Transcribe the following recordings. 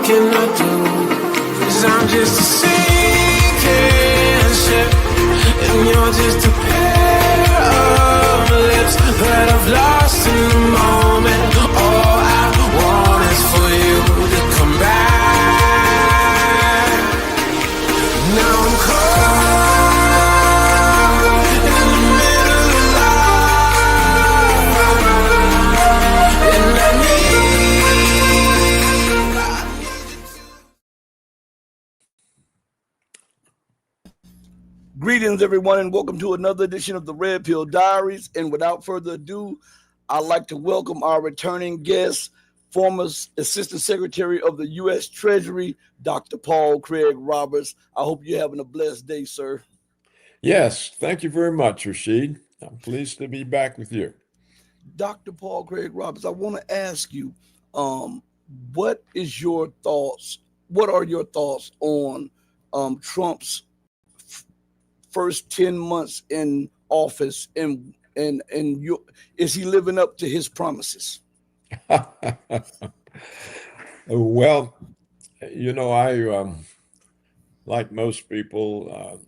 can I do? 'Cause I'm just a sinking ship, and you're just a pair of lips that I've lost in the moment. All I want is for you to come back. Now I'm caught in the middle of life, and I need Greetings, everyone, and welcome to another edition of the Red Pill Diaries. And without further ado, I'd like to welcome our returning guest, former Assistant Secretary of the US Treasury, Dr. Paul Craig Roberts. I hope you're having a blessed day, sir. Yes, thank you very much, Rashid. I'm pleased to be back with you. Dr. Paul Craig Roberts, I want to ask you, what is your thoughts? What are your thoughts on Trump's first 10 months in office, and is he living up to his promises? Well, I, like most people,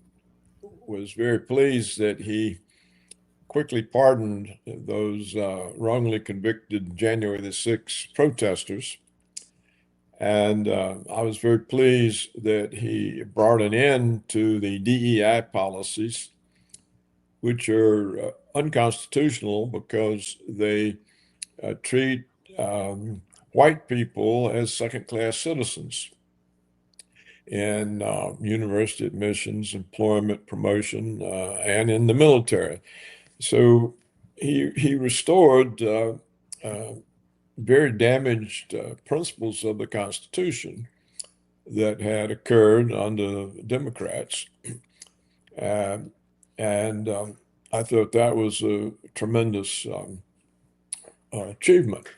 was very pleased that he quickly pardoned those wrongly convicted January the 6th protesters. And I was very pleased that he brought an end to the DEI policies, which are unconstitutional because they treat white people as second-class citizens in university admissions, employment promotion, and in the military. So he restored very damaged principles of the Constitution that had occurred under Democrats. And I thought that was a tremendous achievement.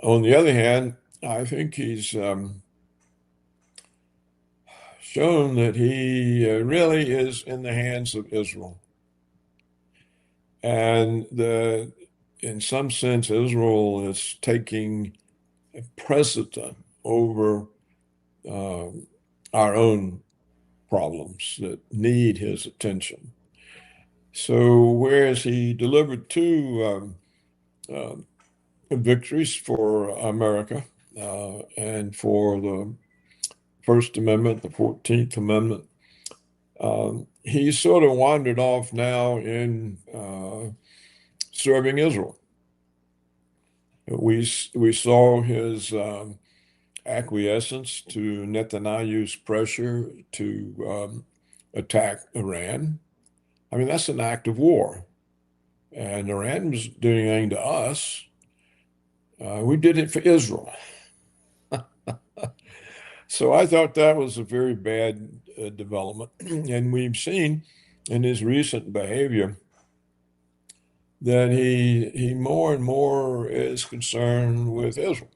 On the other hand, I think he's shown that he really is in the hands of Israel. And in some sense, Israel is taking precedent over our own problems that need his attention. So whereas he delivered two victories for America and for the First Amendment, the 14th Amendment, he sort of wandered off now in serving Israel. We saw his acquiescence to Netanyahu's pressure to attack Iran. I mean, that's an act of war. And Iran was doing anything to us. We did it for Israel. So I thought that was a very bad development. And we've seen in his recent behavior that he more and more is concerned with Israel.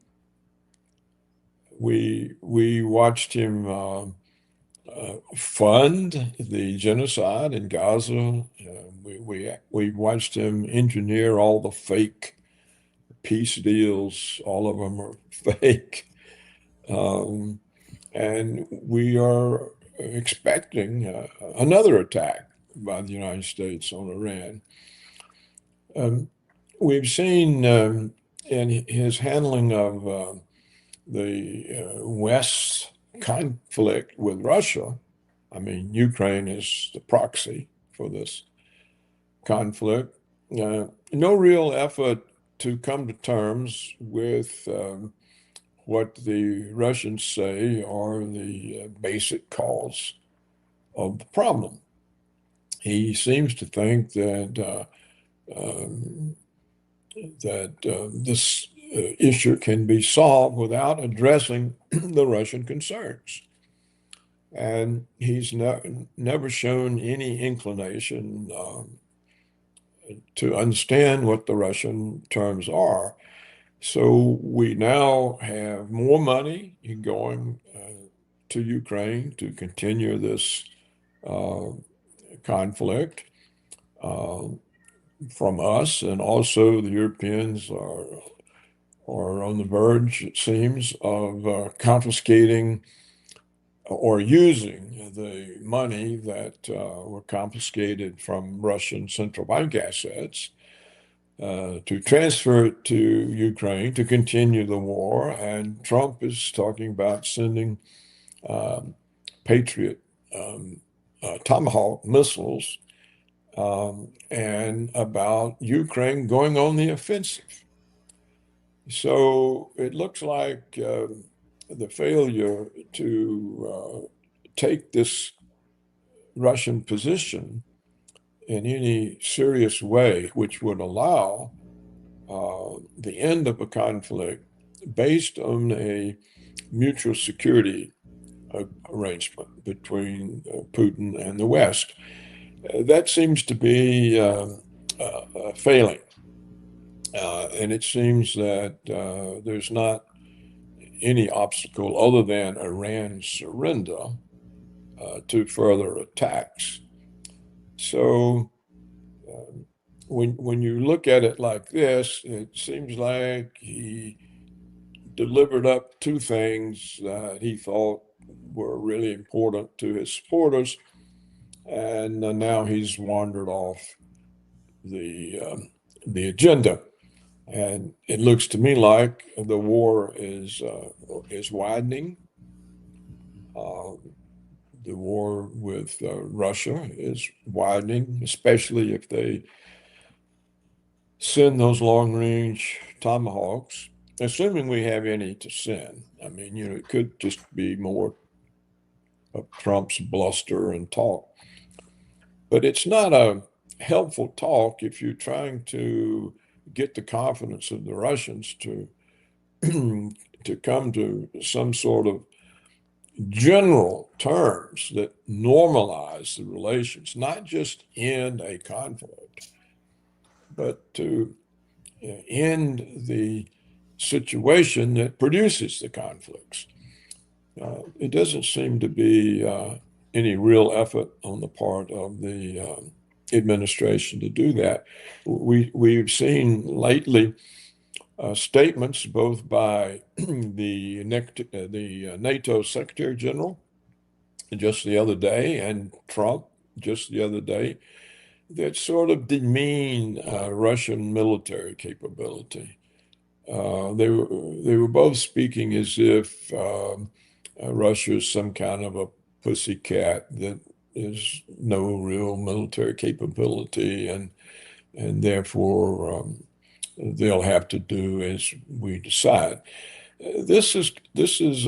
We watched him fund the genocide in Gaza. We watched him engineer all the fake peace deals. All of them are fake. And we are expecting another attack by the United States on Iran. We've seen in his handling of the West's conflict with Russia. I mean, Ukraine is the proxy for this conflict. No real effort to come to terms with what the Russians say are the basic cause of the problem. He seems to think that this issue can be solved without addressing the Russian concerns. And he's never shown any inclination to understand what the Russian terms are. So we now have more money going to Ukraine to continue this conflict from us, and also the Europeans are or on the verge, it seems, of confiscating or using the money that were confiscated from Russian central bank assets to transfer it to Ukraine to continue the war. And Trump is talking about sending Patriot Tomahawk missiles and about Ukraine going on the offensive. So it looks like the failure to take this Russian position in any serious way, which would allow the end of a conflict based on a mutual security arrangement between Putin and the West. That seems to be failing. And it seems that there's not any obstacle other than Iran's surrender to further attacks. So when you look at it like this, it seems like he delivered up two things that he thought were really important to his supporters, and now he's wandered off the agenda. And it looks to me like the war is widening. The war with Russia is widening, especially if they send those long-range tomahawks, assuming we have any to send. I mean, it could just be more of Trump's bluster and talk. But it's not a helpful talk if you're trying to get the confidence of the Russians to to come to some sort of general terms that normalize the relations, not just end a conflict, but to end the situation that produces the conflicts. It doesn't seem to be any real effort on the part of the administration to do that. We've seen lately statements both by the NATO Secretary General just the other day and Trump just the other day that sort of demean Russian military capability. They were both speaking as if Russia is some kind of a pussycat that is no real military capability, and therefore they'll have to do as we decide. This is this is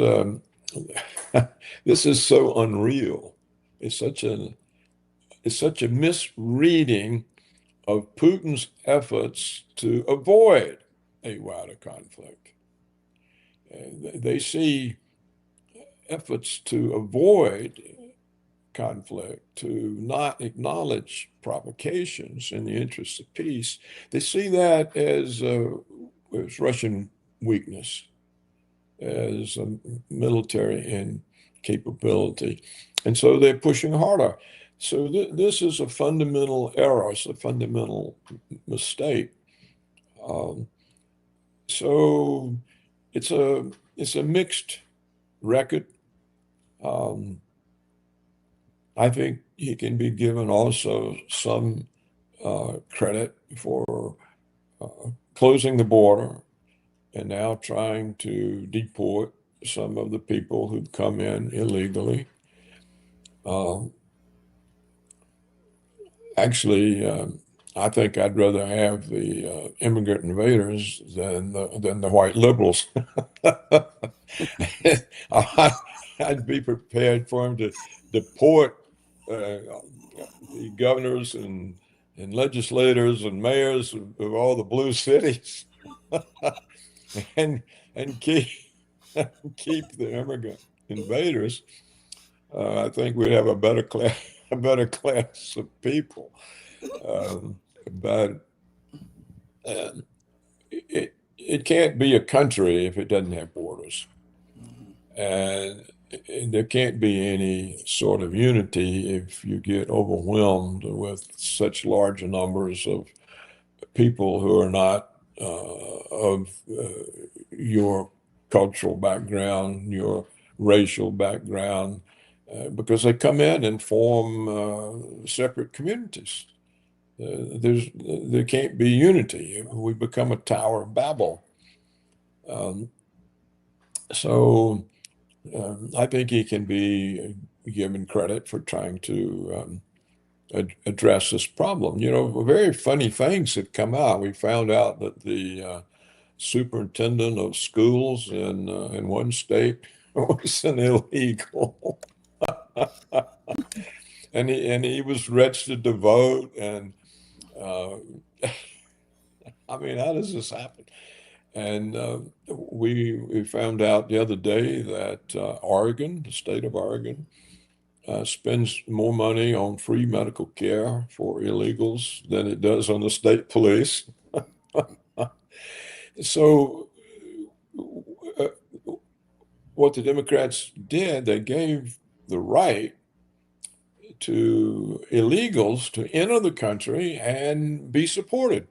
so unreal. It's such a misreading of Putin's efforts to avoid a wider conflict. They see efforts to avoid conflict, to not acknowledge provocations in the interest of peace. They see that as Russian weakness, as a military incapability. And so they're pushing harder. So this is a fundamental error. It's a fundamental mistake. So it's a mixed record. I think he can be given also some credit for closing the border and now trying to deport some of the people who've come in illegally. Actually, I think I'd rather have the immigrant invaders than the white liberals. I'd be prepared for him to deport the governors and legislators and mayors of all the blue cities and keep the immigrant invaders. I think we'd have a better class of people. But it can't be a country if it doesn't have borders. And there can't be any sort of unity if you get overwhelmed with such large numbers of people who are not of your cultural background, your racial background, because they come in and form separate communities. There can't be unity. We become a Tower of Babel. Um, so I think he can be given credit for trying to address this problem. You know, very funny things have come out. We found out that the superintendent of schools in one state was an illegal, and he was registered to vote. And uh, I mean, how does this happen? And we found out the other day that Oregon, the state of Oregon, spends more money on free medical care for illegals than it does on the state police. So, uh, what the Democrats did, they gave the right to illegals to enter the country and be supported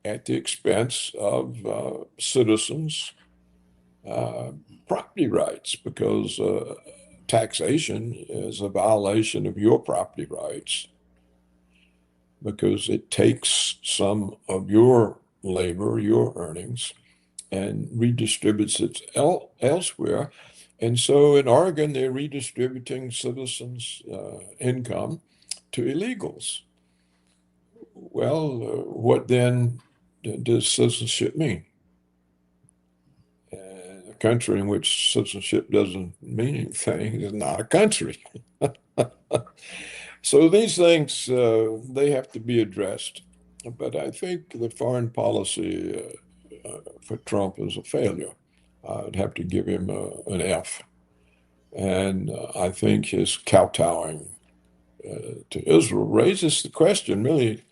at the expense of citizens' uh, property rights, because taxation is a violation of your property rights, because it takes some of your labor, your earnings, and redistributes it elsewhere. And so in Oregon, they're redistributing citizens' income to illegals. Well, what then does citizenship mean? A country in which citizenship doesn't mean anything is not a country. So these things, they have to be addressed. But I think the foreign policy for Trump is a failure. I'd have to give him an F. And I think his kowtowing to Israel raises the question, really,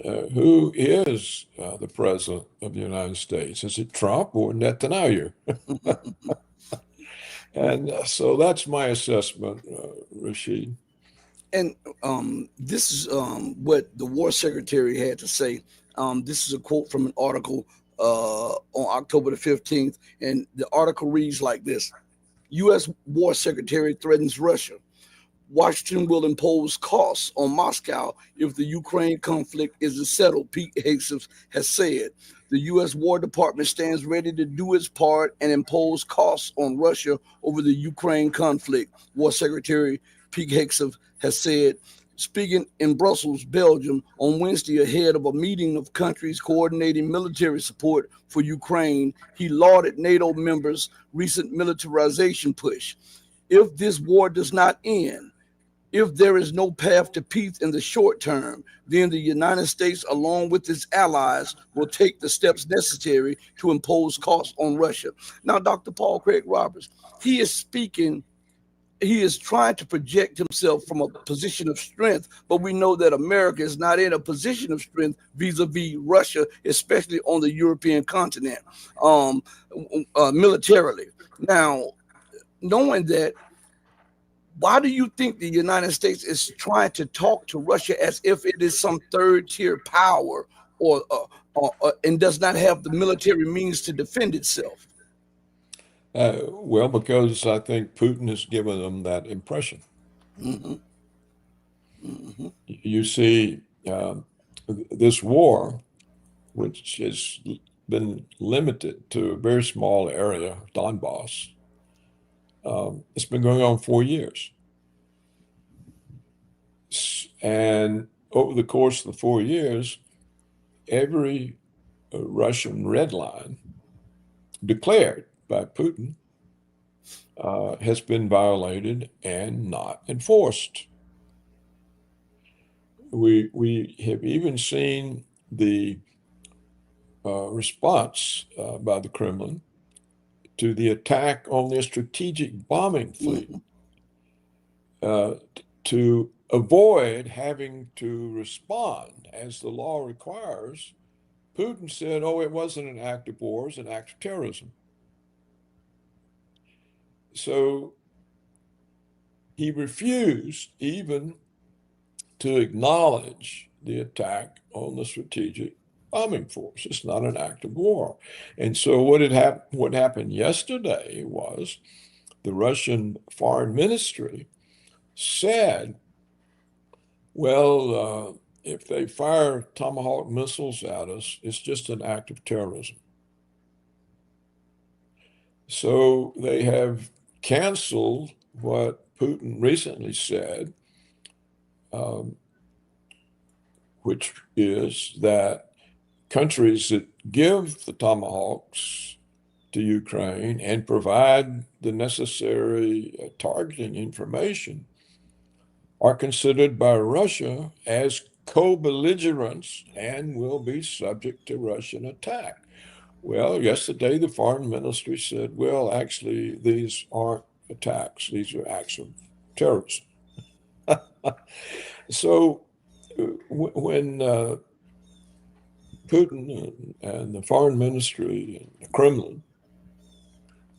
who is the president of the United States? Is it Trump or Netanyahu? And so that's my assessment, Rashid. And this is what the War Secretary had to say. This is a quote from an article on October the 15th. And the article reads like this: U.S. War Secretary threatens Russia. Washington will impose costs on Moscow if the Ukraine conflict isn't settled, Pete Hegseth has said. The U.S. War Department stands ready to do its part and impose costs on Russia over the Ukraine conflict, War Secretary Pete Hegseth has said. Speaking in Brussels, Belgium, on Wednesday ahead of a meeting of countries coordinating military support for Ukraine, he lauded NATO members' recent militarization push. If this war does not end, if there is no path to peace in the short term, then the United States, along with its allies, will take the steps necessary to impose costs on Russia. Now, Dr. Paul Craig Roberts, he is speaking, he is trying to project himself from a position of strength, but we know that America is not in a position of strength vis-a-vis Russia, especially on the European continent, militarily. Now, knowing that, why do you think the United States is trying to talk to Russia as if it is some third tier power, or and does not have the military means to defend itself? Well, because I think Putin has given them that impression. Mm-hmm. Mm-hmm. You see, this war, which has been limited to a very small area, Donbass, it's been going on 4 years. And over the course of the 4 years, every Russian red line declared by Putin has been violated and not enforced. We have even seen the response by the Kremlin to the attack on their strategic bombing fleet, to avoid having to respond as the law requires. Putin said, oh, it wasn't an act of war, it was an act of terrorism. So he refused even to acknowledge the attack on the strategic bombing force. It's not an act of war. And so what happened yesterday was the Russian foreign ministry said, well, if they fire Tomahawk missiles at us, it's just an act of terrorism. So they have canceled what Putin recently said, which is that countries that give the Tomahawks to Ukraine and provide the necessary targeting information are considered by Russia as co-belligerents and will be subject to Russian attack. Well, yesterday the foreign ministry said, well, actually, these aren't attacks. These are acts of terrorism. So when Putin and the foreign ministry and the Kremlin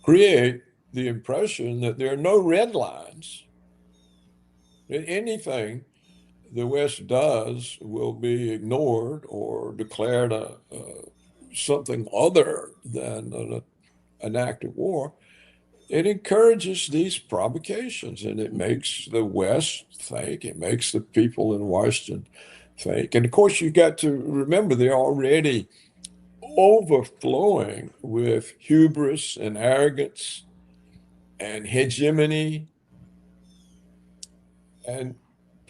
create the impression that there are no red lines, that anything the West does will be ignored or declared something other than an act of war, it encourages these provocations, and it makes the West think, it makes the people in Washington think. And of course, you got to remember they're already overflowing with hubris and arrogance and hegemony. And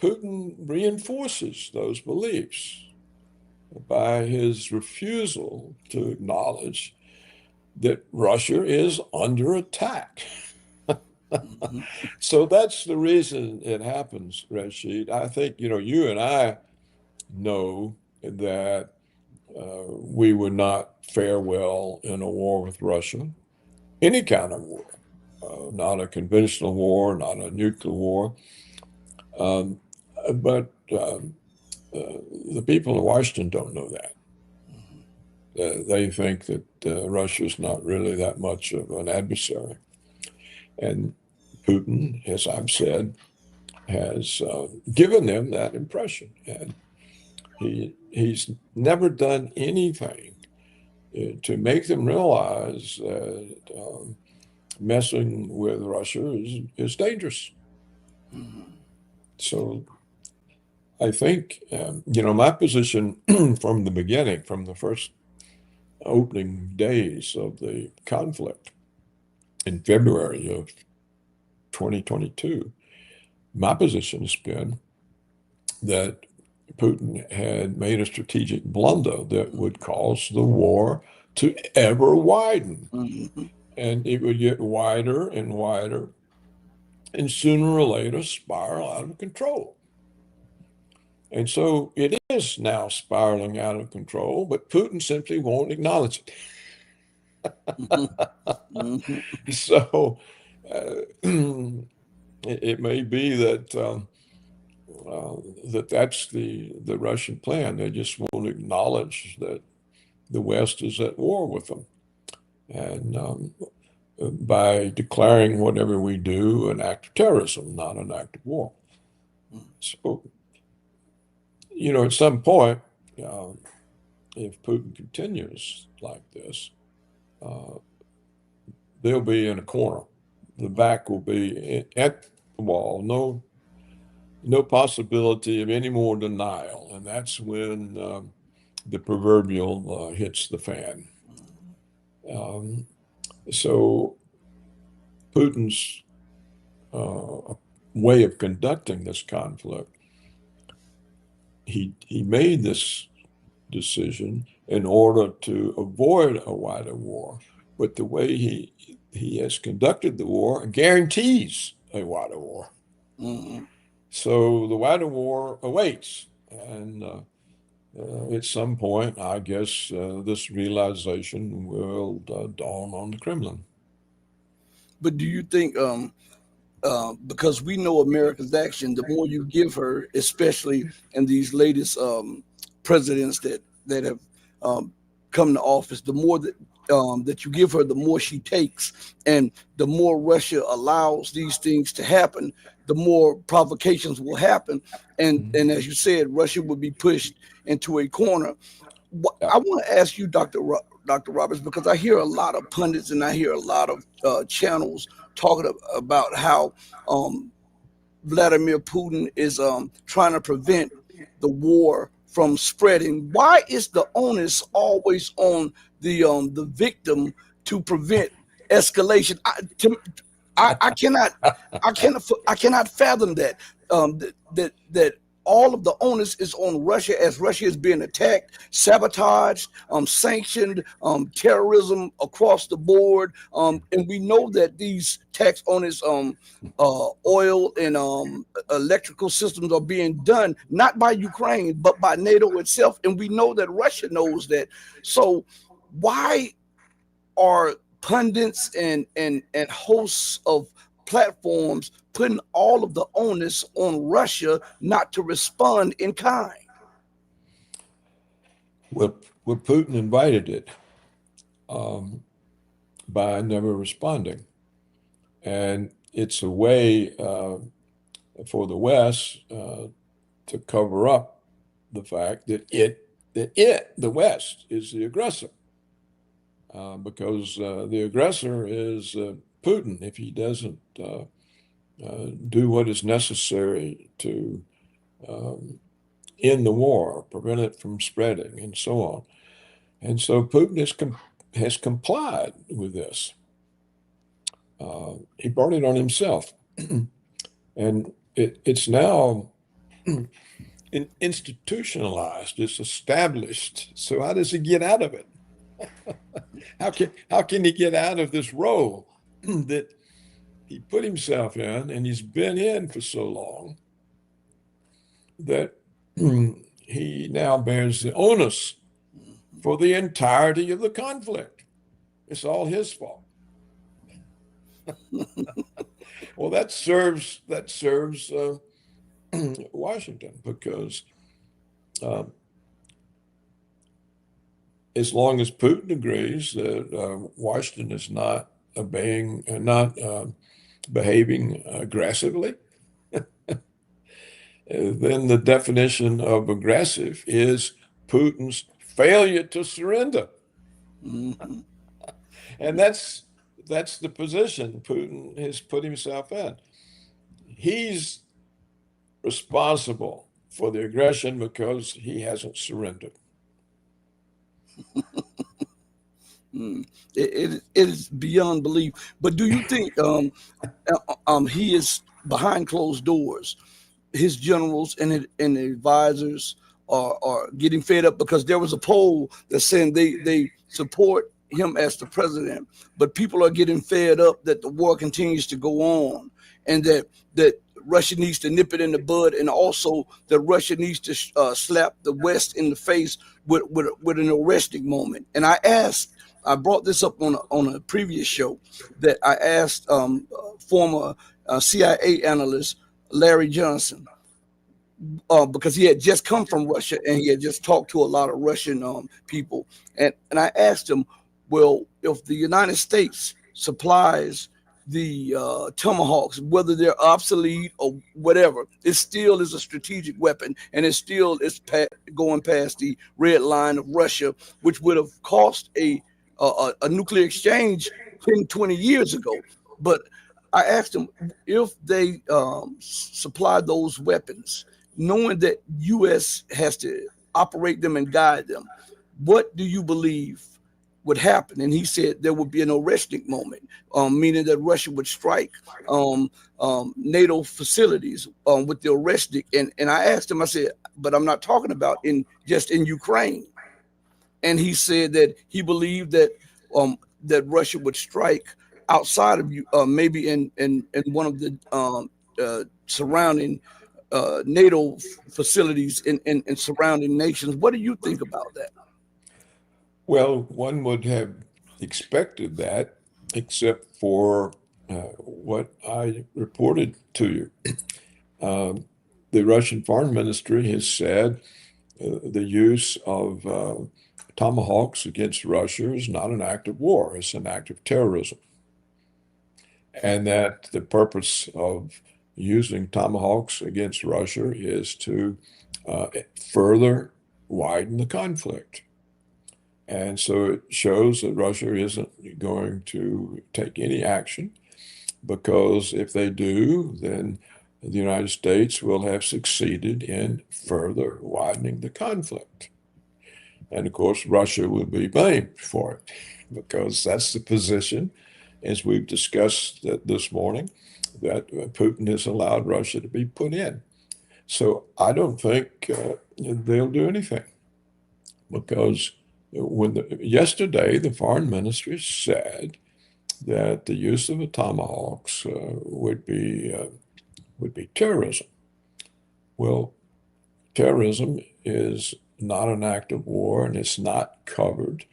Putin reinforces those beliefs by his refusal to acknowledge that Russia is under attack. So that's the reason it happens, Rashid. I think, you and I know that we would not fare well in a war with Russia, any kind of war, not a conventional war, not a nuclear war. But the people in Washington don't know that. They think that Russia is not really that much of an adversary. And Putin, as I've said, has given them that impression. And he's never done anything to make them realize that messing with Russia is dangerous. So I think, my position from the beginning, from the first opening days of the conflict in February of 2022, my position has been that Putin had made a strategic blunder that would cause the war to ever widen. And it would get wider and wider, and sooner or later spiral out of control. And so it is now spiraling out of control, but Putin simply won't acknowledge it. So it may be that that's the Russian plan. They just won't acknowledge that the West is at war with them. And by declaring whatever we do an act of terrorism, not an act of war. So, at some point, if Putin continues like this, they'll be in a corner. The back will be at the wall. No possibility of any more denial. And that's when the proverbial hits the fan. So Putin's way of conducting this conflict, he made this decision in order to avoid a wider war. But the way he has conducted the war guarantees a wider war. So the wider war awaits. And at some point, I guess this realization will dawn on the Kremlin. But do you think, because we know America's action, the more you give her, especially in these latest presidents that have come to office, the more that you give her, the more she takes, and the more Russia allows these things to happen, the more provocations will happen, and as you said, Russia will be pushed into a corner. I want to ask you, Dr. Roberts, because I hear a lot of pundits and I hear a lot of channels talking about how um, Vladimir Putin is trying to prevent the war from spreading. Why is the onus always on the victim to prevent escalation? I cannot fathom that that all of the onus is on Russia as Russia is being attacked, sabotaged, sanctioned, terrorism across the board, and we know that these tax on its oil and electrical systems are being done not by Ukraine but by NATO itself, and we know that Russia knows that. So why are pundits and hosts of platforms putting all of the onus on Russia not to respond in kind? Well, Putin invited it by never responding. And it's a way for the West to cover up the fact that the West, is the aggressor. Because the aggressor is Putin if he doesn't do what is necessary to end the war, prevent it from spreading, and so on. And so Putin has complied with this. He brought it on himself. And it's now institutionalized, it's established. So how does he get out of it? How can he get out of this role that he put himself in and he's been in for so long that he now bears the onus for the entirety of the conflict? It's all his fault. Well, that serves Washington, because as long as Putin agrees that Washington is not behaving aggressively, then the definition of aggressive is Putin's failure to surrender. Mm-hmm. And that's the position Putin has put himself in. He's responsible for the aggression because he hasn't surrendered. It is beyond belief. But do you think he is behind closed doors? His generals and advisors are getting fed up, because there was a poll that saying they support him as the president, but people are getting fed up that the war continues to go on, and that Russia needs to nip it in the bud, and also that Russia needs to slap the West in the face with an arresting moment. And I brought this up on a previous show, that I asked former CIA analyst Larry Johnson, because he had just come from Russia and he had just talked to a lot of Russian people, and I asked him, well, if the United States supplies the tomahawks, whether they're obsolete or whatever, it still is a strategic weapon, and it still is going past the red line of Russia, which would have cost a nuclear exchange 10, 20 years ago. But I asked him, if they supply those weapons, knowing that U.S. has to operate them and guide them, what do you believe would happen? And he said there would be an arresting moment, meaning that Russia would strike NATO facilities with the arresting. And I asked him, I said, but I'm not talking about just in Ukraine. And he said that he believed that that Russia would strike outside of you, maybe in one of the surrounding NATO facilities in surrounding nations. What do you think about that? Well, one would have expected that, except for what I reported to you. The Russian Foreign Ministry has said the use of tomahawks against Russia is not an act of war, it's an act of terrorism. And that the purpose of using tomahawks against Russia is to further widen the conflict. And so it shows that Russia isn't going to take any action, because if they do, then the United States will have succeeded in further widening the conflict. And of course, Russia will be blamed for it, because that's the position, as we've discussed this morning, that Putin has allowed Russia to be put in. So I don't think they'll do anything, because yesterday the foreign ministry said that the use of the tomahawks would be terrorism. Well, terrorism is not an act of war, and it's not covered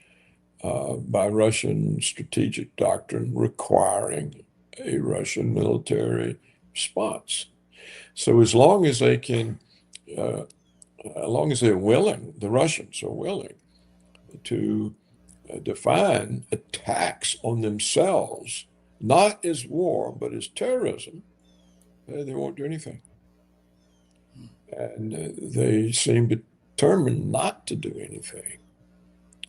by Russian strategic doctrine requiring a Russian military response. So as long as they can, as long as they're willing, the Russians are willing to define attacks on themselves, not as war, but as terrorism, they won't do anything. And they seem determined not to do anything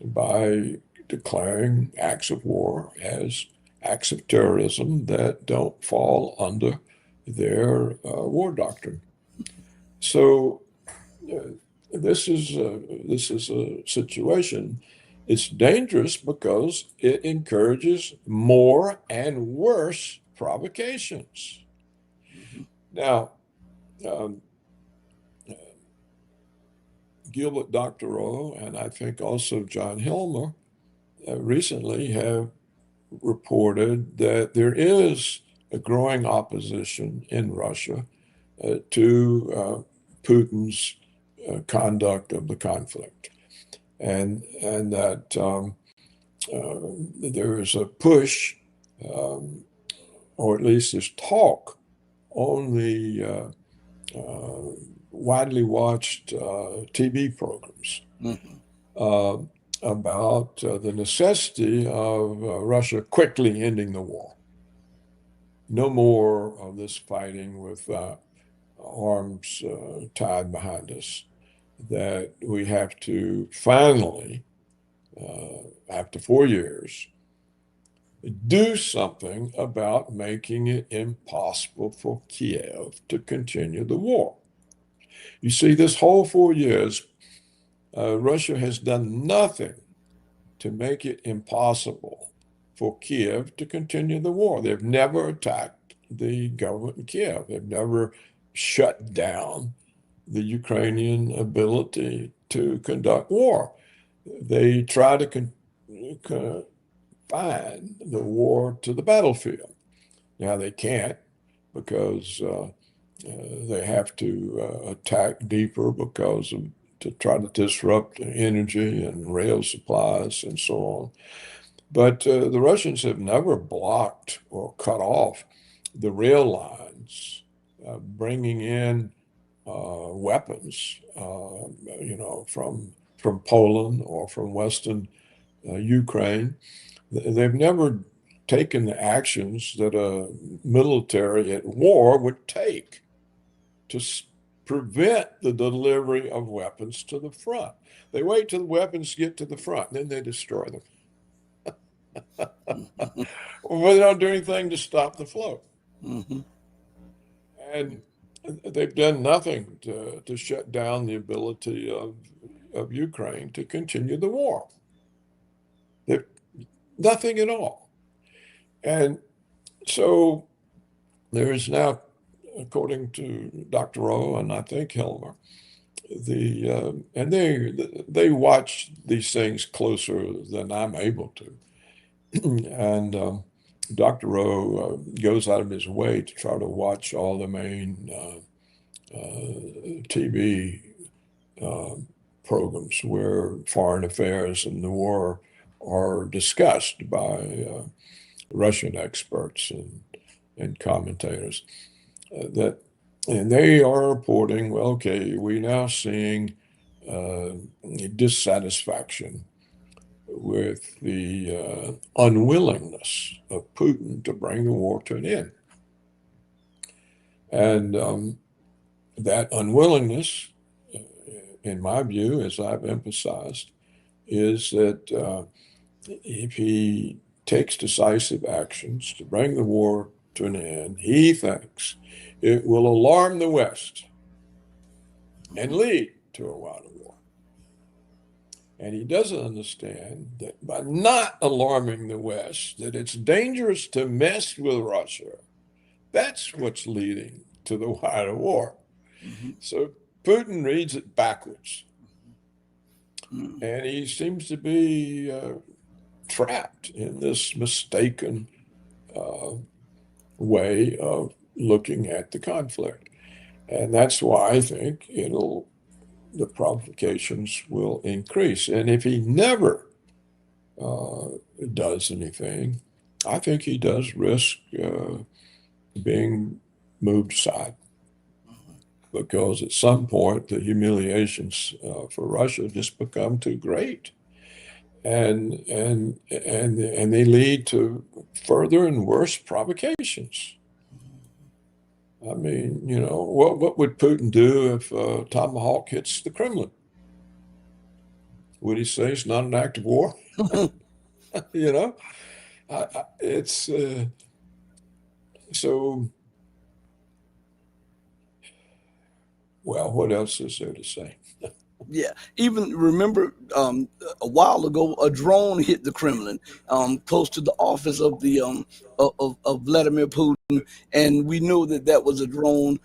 by declaring acts of war as acts of terrorism that don't fall under their war doctrine. So this is a situation. It's dangerous because it encourages more and worse provocations. Now, Gilbert Doctorow and I think also John Hilmer recently have reported that there is a growing opposition in Russia to Putin's conduct of the conflict, and that there is a push, or at least there's talk, on the widely watched TV programs about the necessity of Russia quickly ending the war. No more of this fighting with arms tied behind us, that we have to finally, after 4 years, do something about making it impossible for Kiev to continue the war. You see, this whole 4 years, Russia has done nothing to make it impossible for Kiev to continue the war. They've never attacked the government in Kiev. They've never shut down the Ukrainian ability to conduct war. They try to confine the war to the battlefield. Now they can't, because they have to attack deeper to try to disrupt energy and rail supplies and so on. But the Russians have never blocked or cut off the rail lines, bringing in weapons, from Poland or from Western Ukraine. They've never taken the actions that a military at war would take to prevent the delivery of weapons to the front. They wait till the weapons get to the front, then they destroy them. Well, they don't do anything to stop the flow. And they've done nothing to shut down the ability of Ukraine to continue the war. They've nothing at all. And so there is now, according to Dr. Rowe and I think Hilmer, and they watch these things closer than I'm able to. And Dr. Rowe goes out of his way to try to watch all the main TV programs where foreign affairs and the war are discussed by Russian experts and commentators. And they are reporting, well, okay, we're now seeing dissatisfaction with the unwillingness of Putin to bring the war to an end. And that unwillingness, in my view, as I've emphasized, is that if he takes decisive actions to bring the war to an end, he thinks it will alarm the West and lead to a wider war. And he doesn't understand that by not alarming the West, that it's dangerous to mess with Russia. That's what's leading to the wider war. Mhm. So Putin reads it backwards. Mhm. And he seems to be trapped in this mistaken way of looking at the conflict. And that's why I think the provocations will increase. And if he never does anything, I think he does risk being moved aside. Because at some point the humiliations for Russia just become too great, and they lead to further and worse provocations. I mean, what would Putin do if Tomahawk hits the Kremlin? Would he say it's not an act of war? You know, it's so. Well, what else is there to say? Yeah, even remember a while ago, a drone hit the Kremlin, close to the office of the of Vladimir Putin, and we know that that was a drone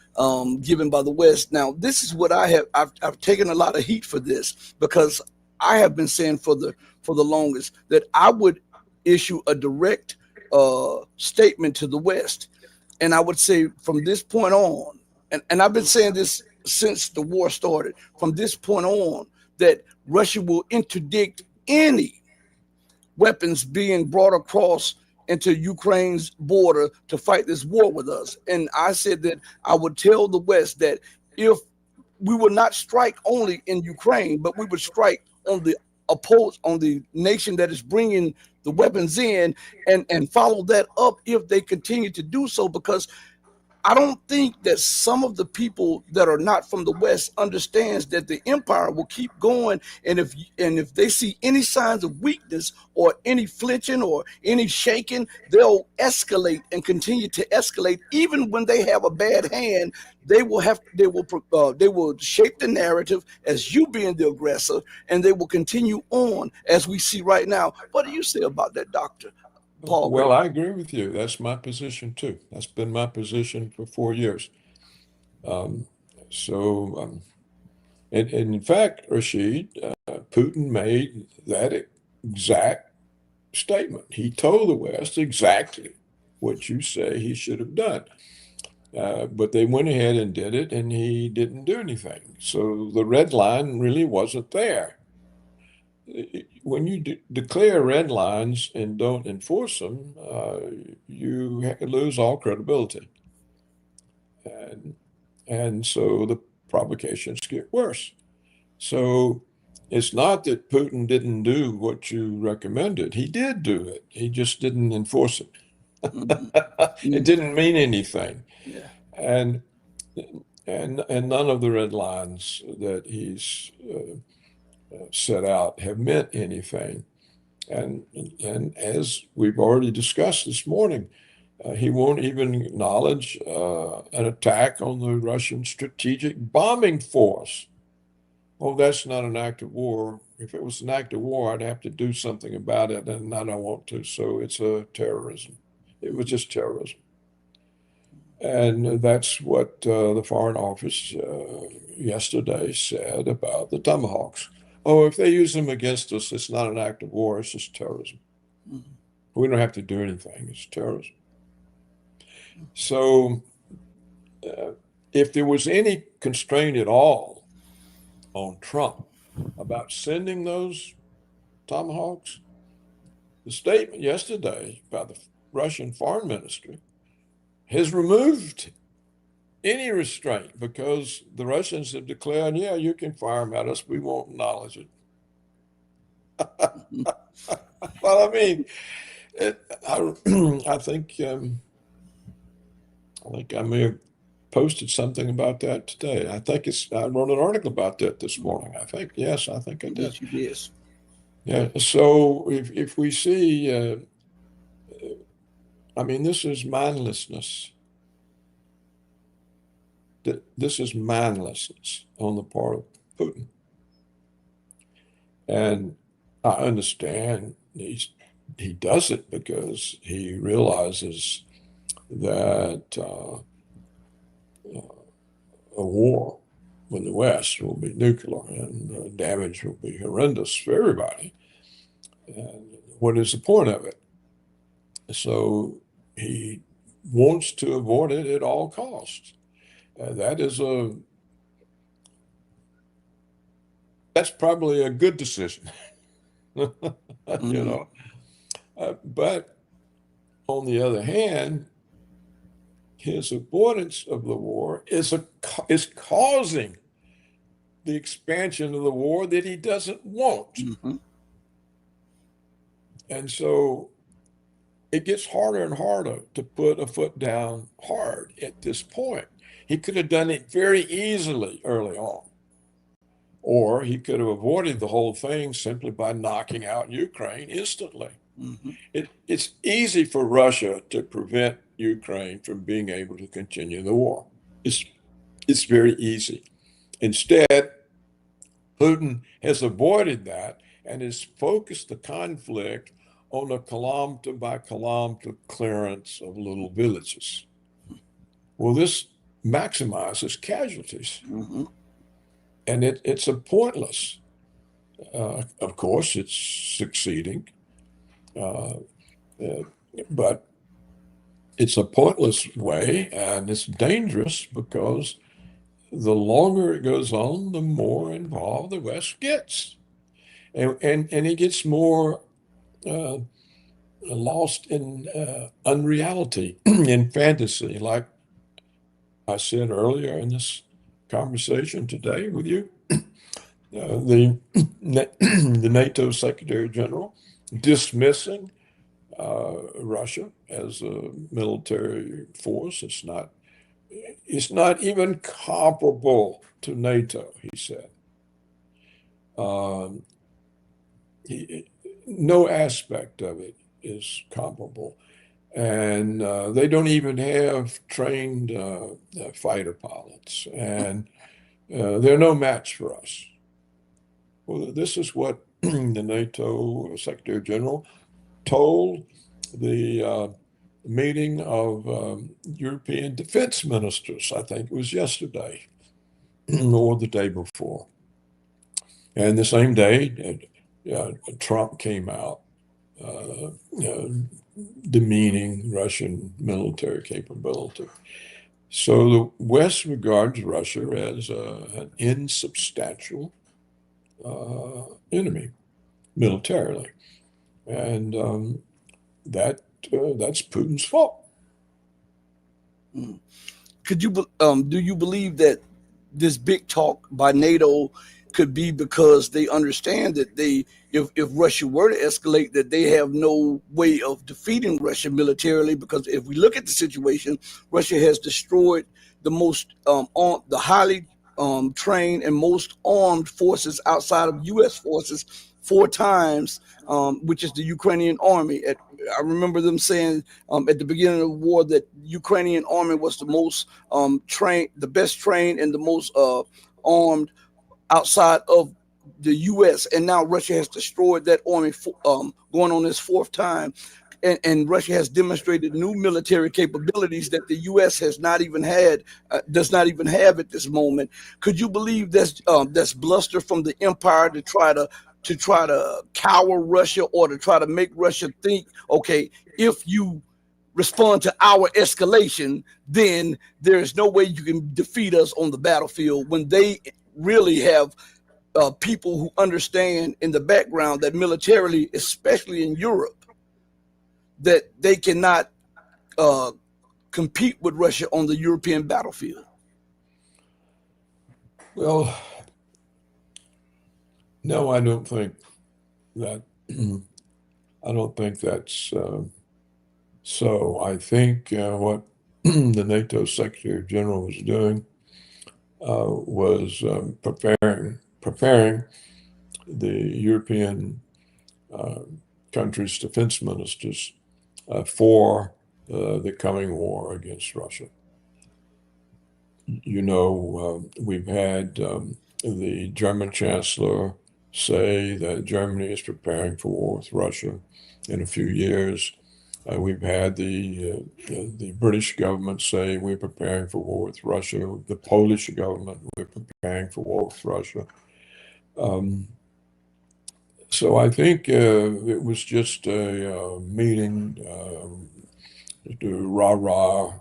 given by the West. Now, this is what I've taken a lot of heat for this because I have been saying for the longest that I would issue a direct statement to the West, and I would say from this point on, and I've been saying this since the war started, from this point on, that Russia will interdict any weapons being brought across into Ukraine's border to fight this war with us. And I said that I would tell the West that if we would not strike only in Ukraine, but we would strike on the nation that is bringing the weapons in, and follow that up if they continue to do so, because I don't think that some of the people that are not from the West understands that the empire will keep going, and if they see any signs of weakness or any flinching or any shaking, they'll escalate and continue to escalate. Even when they have a bad hand, they will shape the narrative as you being the aggressor, and they will continue on as we see right now. What do you say about that, Doctor Paul Well, Craig? I agree with you. That's my position too. That's been my position for 4 years. Um, so, and in fact, Rashid, Putin made that exact statement. He told the West exactly what you say he should have done. But they went ahead and did it, and he didn't do anything. So the red line really wasn't there. When you declare red lines and don't enforce them, you lose all credibility. And, and so the provocations get worse. So it's not that Putin didn't do what you recommended. He did do it. He just didn't enforce it. Mhm. It Mhm. didn't mean anything. Yeah. And and none of the red lines that he's set out have meant anything. And and as we've already discussed this morning, he won't even acknowledge an attack on the Russian strategic bombing force. Oh, that's not an act of war. If it was an act of war, I'd have to do something about it, and I don't want to. So it's a terrorism. It was just terrorism. And that's what the Foreign Office yesterday said about the Tomahawks. Oh, if they use them against us, it's not an act of war, it's just terrorism. Mhm. We don't have to do anything, it's terrorism. So uh, if there was any constraint at all on Trump about sending those Tomahawks, the statement yesterday by the Russian foreign ministry has removed any restraint because the Russians have declared, yeah, you can fire them at us. We won't acknowledge it. Well, I mean, it, I, I think I may have posted something about that today. I wrote an article about that this morning. I think, yes, I think I did. Yes, you did. Yeah. So if we see, I mean, this is mindlessness. This is mindlessness on the part of Putin. And I understand he does it because he realizes that a war with the West will be nuclear and the damage will be horrendous for everybody. And what is the point of it? So he wants to avoid it at all costs. That is that's probably a good decision, you Mm, know. But on the other hand, his avoidance of the war is causing the expansion of the war that he doesn't want. mhm, And so it gets harder and harder to put a foot down hard at this point. He could have done it very easily early on, or he could have avoided the whole thing simply by knocking out Ukraine instantly. mhm, It's easy for Russia to prevent Ukraine from being able to continue the war. It's, it's very easy. Instead, Putin has avoided that and has focused the conflict on a kilometer by kilometer clearance of little villages. Well, this maximizes casualties, mhm. and it's a pointless. Of course, it's succeeding, uh, uh, but it's a pointless way, and it's dangerous because the longer it goes on, the more involved the West gets, and it gets more uh, lost in unreality, in fantasy, like I said earlier in this conversation today with you. The the NATO Secretary General dismissing Russia as a military force. It's not even comparable to NATO, he said. Um, he, no aspect of it is comparable. And they don't even have trained fighter pilots. And they're no match for us. Well, this is what the NATO Secretary General told the meeting of European defense ministers. I think it was yesterday or the day before. And the same day, Trump came out demeaning Russian military capability. So the West regards Russia as an insubstantial enemy militarily, and that's Putin's fault. Mm. Do you believe that this big talk by NATO could be because they understand that if Russia were to escalate, that they have no way of defeating Russia militarily? Because if we look at the situation, Russia has destroyed the highly trained and most armed forces outside of U.S. forces 4 times, which is the Ukrainian army. I remember them saying at the beginning of the war that Ukrainian army was the most trained, the best trained, and the most armed outside of the U.S. And now Russia has destroyed that army, going on this 4th time. And Russia has demonstrated new military capabilities that the U.S. has not even had, does not even have at this moment. Could you believe that's bluster from the empire to try to cower Russia, or to try to make Russia think, okay, if you respond to our escalation, then there is no way you can defeat us on the battlefield, when they really have people who understand in the background that militarily, especially in Europe, that they cannot uh, compete with Russia on the European battlefield. Well, no, I don't think that. I don't think that's so. I think what the NATO Secretary General was doing was preparing the European country's defense ministers for the coming war against Russia. You know, we've had the German chancellor say that Germany is preparing for war with Russia in a few years. We've had the British government say we're preparing for war with Russia. The Polish government, we're preparing for war with Russia. So I think it was just a meeting to rah-rah,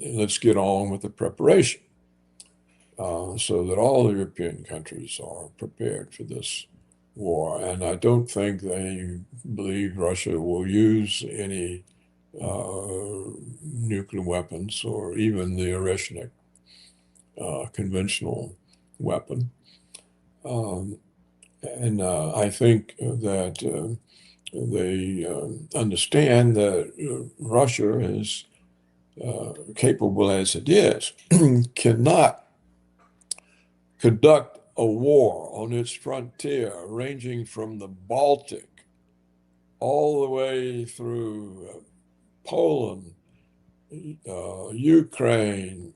let's get on with the preparation so that all the European countries are prepared for this war. And I don't think they believe Russia will use any nuclear weapons or even the Oreshnik conventional weapon. And I think that they understand that Russia is capable as it is, cannot conduct a war on its frontier ranging from the Baltic all the way through Poland, Ukraine,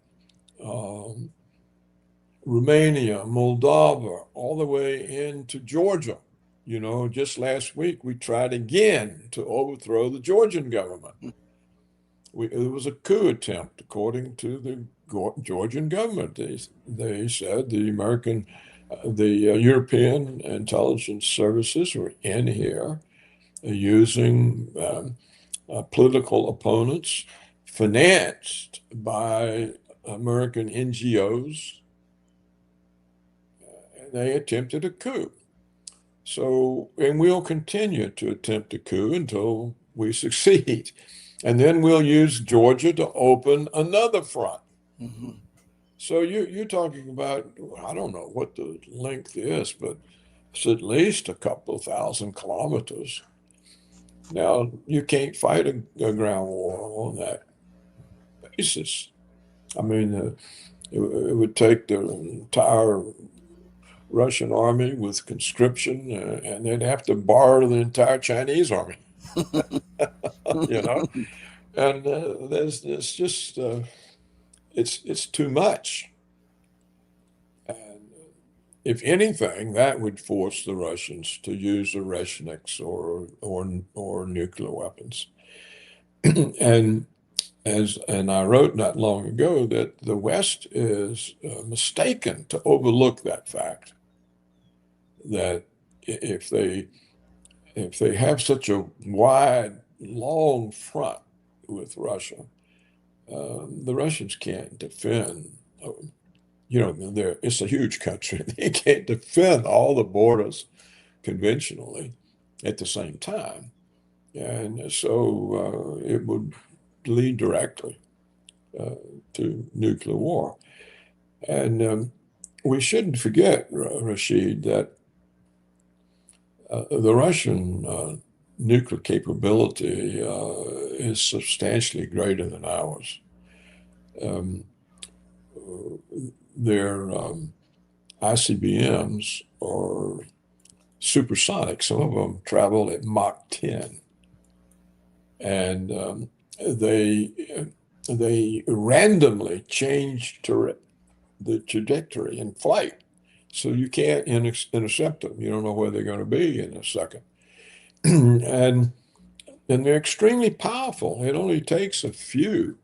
Romania, Moldova, all the way into Georgia. You know, just last week we tried again to overthrow the Georgian government. It was a coup attempt, according to the Georgian government. They said the European intelligence services were in here using political opponents financed by American NGOs. They attempted a coup. So, and we'll continue to attempt a coup until we succeed. And then we'll use Georgia to open another front. Mm-hmm. So you're talking about, I don't know what the length is, but it's at least a couple of 1,000 kilometers. Now, you can't fight a ground war on that basis. I mean, it would take the entire Russian army with conscription, and they'd have to borrow the entire Chinese army, you know? And there's just, it's too much. And if anything, that would force the Russians to use Oreshniks or nuclear weapons. And I wrote not long ago that the West is mistaken to overlook that fact, that if they have such a wide, long front with Russia, the Russians can't defend. You know, it's a huge country. They can't defend all the borders conventionally at the same time, and so it would lead directly to nuclear war. And we shouldn't forget, Rashid, that the Russian nuclear capability is substantially greater than ours. Their ICBMs are supersonic. Some of them travel at Mach 10. And they randomly change the trajectory in flight. So you can't intercept them. You don't know where they're going to be in a second. and they're extremely powerful. It only takes a few.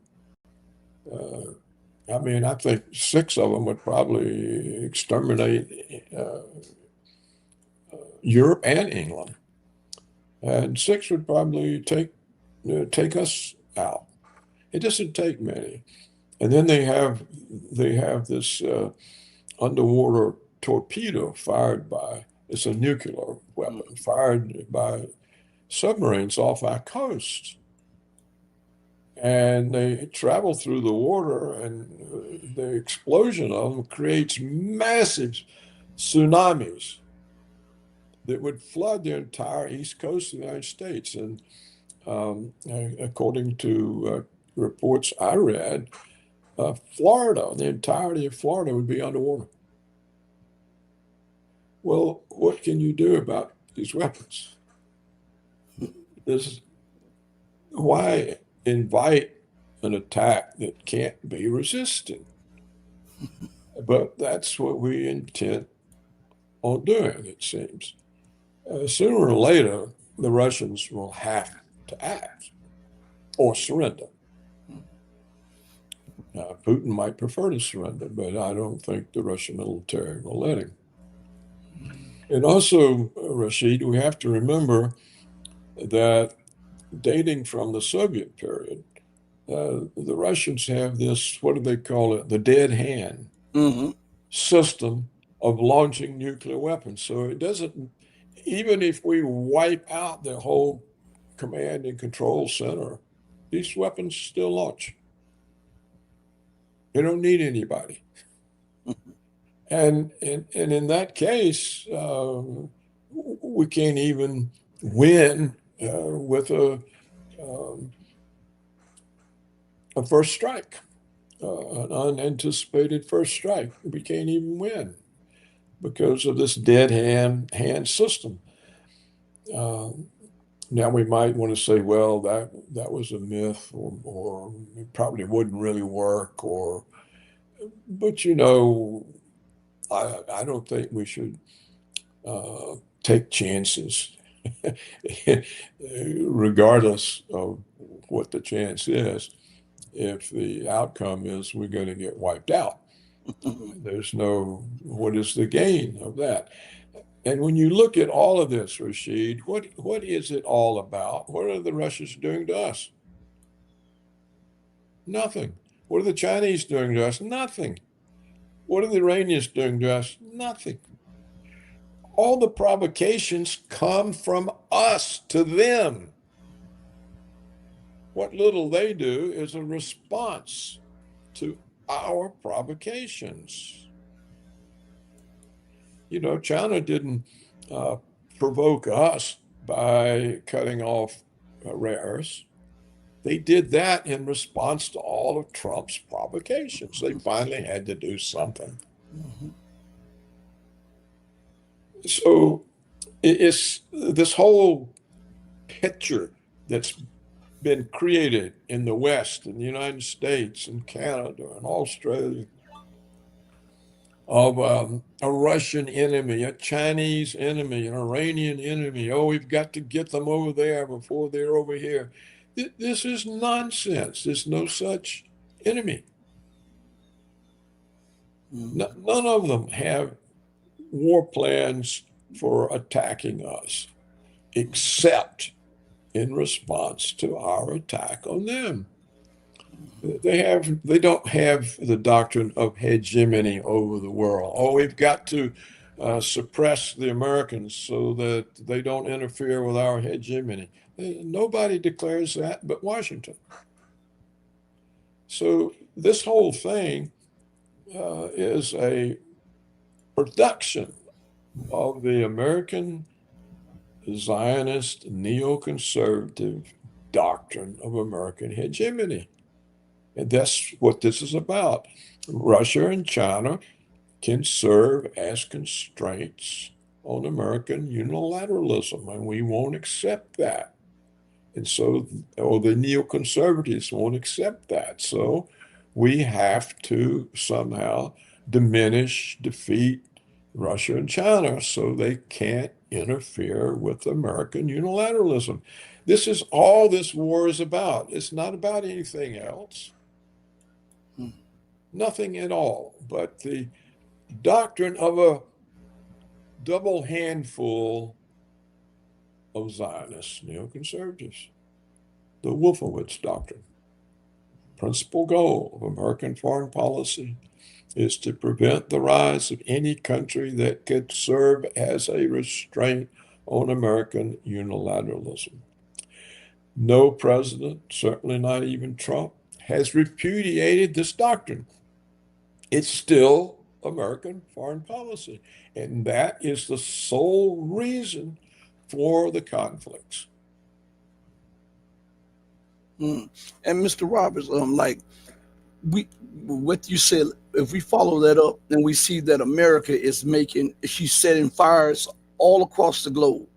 I mean, I think 6 of them would probably exterminate Europe and England. And 6 would probably take us out. It doesn't take many. And then they have this underwater torpedo it's a nuclear weapon fired by submarines off our coast. And they travel through the water, and the explosion of them creates massive tsunamis that would flood the entire east coast of the United States. And according to reports I read, Florida, the entirety of Florida would be underwater. Well, what can you do about these weapons. Why invite an attack that can't be resisted? But that's what we intend on doing, it seems. Sooner or later, the Russians will have to act or surrender. Putin might prefer to surrender, but I don't think the Russian military will let him. And also, Rashid, we have to remember that dating from the Soviet period, the Russians have this, what do they call it? The dead hand system of launching nuclear weapons. So it doesn't, even if we wipe out the whole command and control center, these weapons still launch. They don't need anybody. And in that case, we can't even win with a first strike, an unanticipated first strike. We can't even win because of this dead hand system. Now we might want to say, well, that was a myth, or it probably wouldn't really work, but I don't think we should take chances, regardless of what the chance is. If the outcome is we're going to get wiped out, what is the gain of that? And when you look at all of this, Rashid, what is it all about? What are the Russians doing to us? Nothing. What are the Chinese doing to us? Nothing. What are the Iranians doing to us? Nothing. All the provocations come from us to them. What little they do is a response to our provocations. China didn't provoke us by cutting off rare earths. They did that in response to all of Trump's provocations. They finally had to do something. So it's this whole picture that's been created in the West, in the United States, and Canada, and Australia, of a Russian enemy, a Chinese enemy, an Iranian enemy. Oh, we've got to get them over there before they're over here. This is nonsense. There's no such enemy. None of them have war plans for attacking us, except in response to our attack on them. They don't have the doctrine of hegemony over the world. Oh, we've got to suppress the Americans so that they don't interfere with our hegemony. Nobody declares that but Washington. So this whole thing is a production of the American Zionist neoconservative doctrine of American hegemony. And that's what this is about. Russia and China can serve as constraints on American unilateralism, and we won't accept that. And so, or the neoconservatives won't accept that. So we have to somehow diminish, defeat Russia and China so they can't interfere with American unilateralism. This is all this war is about. It's not about anything else. Nothing at all, but the doctrine of a double handful of Zionists, neoconservatives, the Wolfowitz doctrine. Principal goal of American foreign policy is to prevent the rise of any country that could serve as a restraint on American unilateralism. No president, certainly not even Trump, has repudiated this doctrine. It's still American foreign policy. And that is the sole reason for the conflicts. And Mr. Roberts, what you said, if we follow that up and we see that America is she's setting fires all across the globe,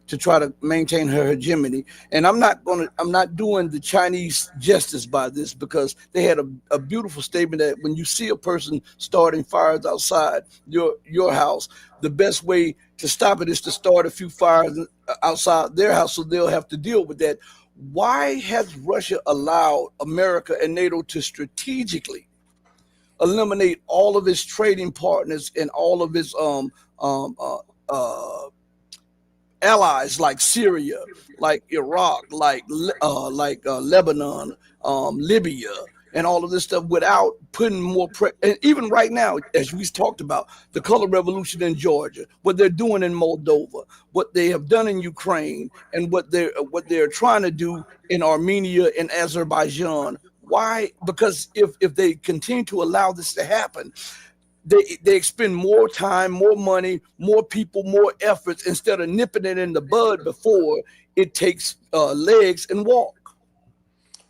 to try to maintain her hegemony. And I'm not doing the Chinese justice by this, because they had a beautiful statement that when you see a person starting fires outside your house, the best way to stop it is to start a few fires outside their house, so they'll have to deal with that. Why has Russia allowed America and NATO to strategically eliminate all of its trading partners and all of its um, uh, uh, allies, like Syria, like Iraq, Lebanon, Libya, and all of this stuff, without putting more and even right now, as we talked about, the color revolution in Georgia, what they're doing in Moldova, what they have done in Ukraine, and what they're trying to do in Armenia and Azerbaijan. Why? Because if they continue to allow this to happen, they expend more time, more money, more people, more efforts, instead of nipping it in the bud before it takes legs and walk.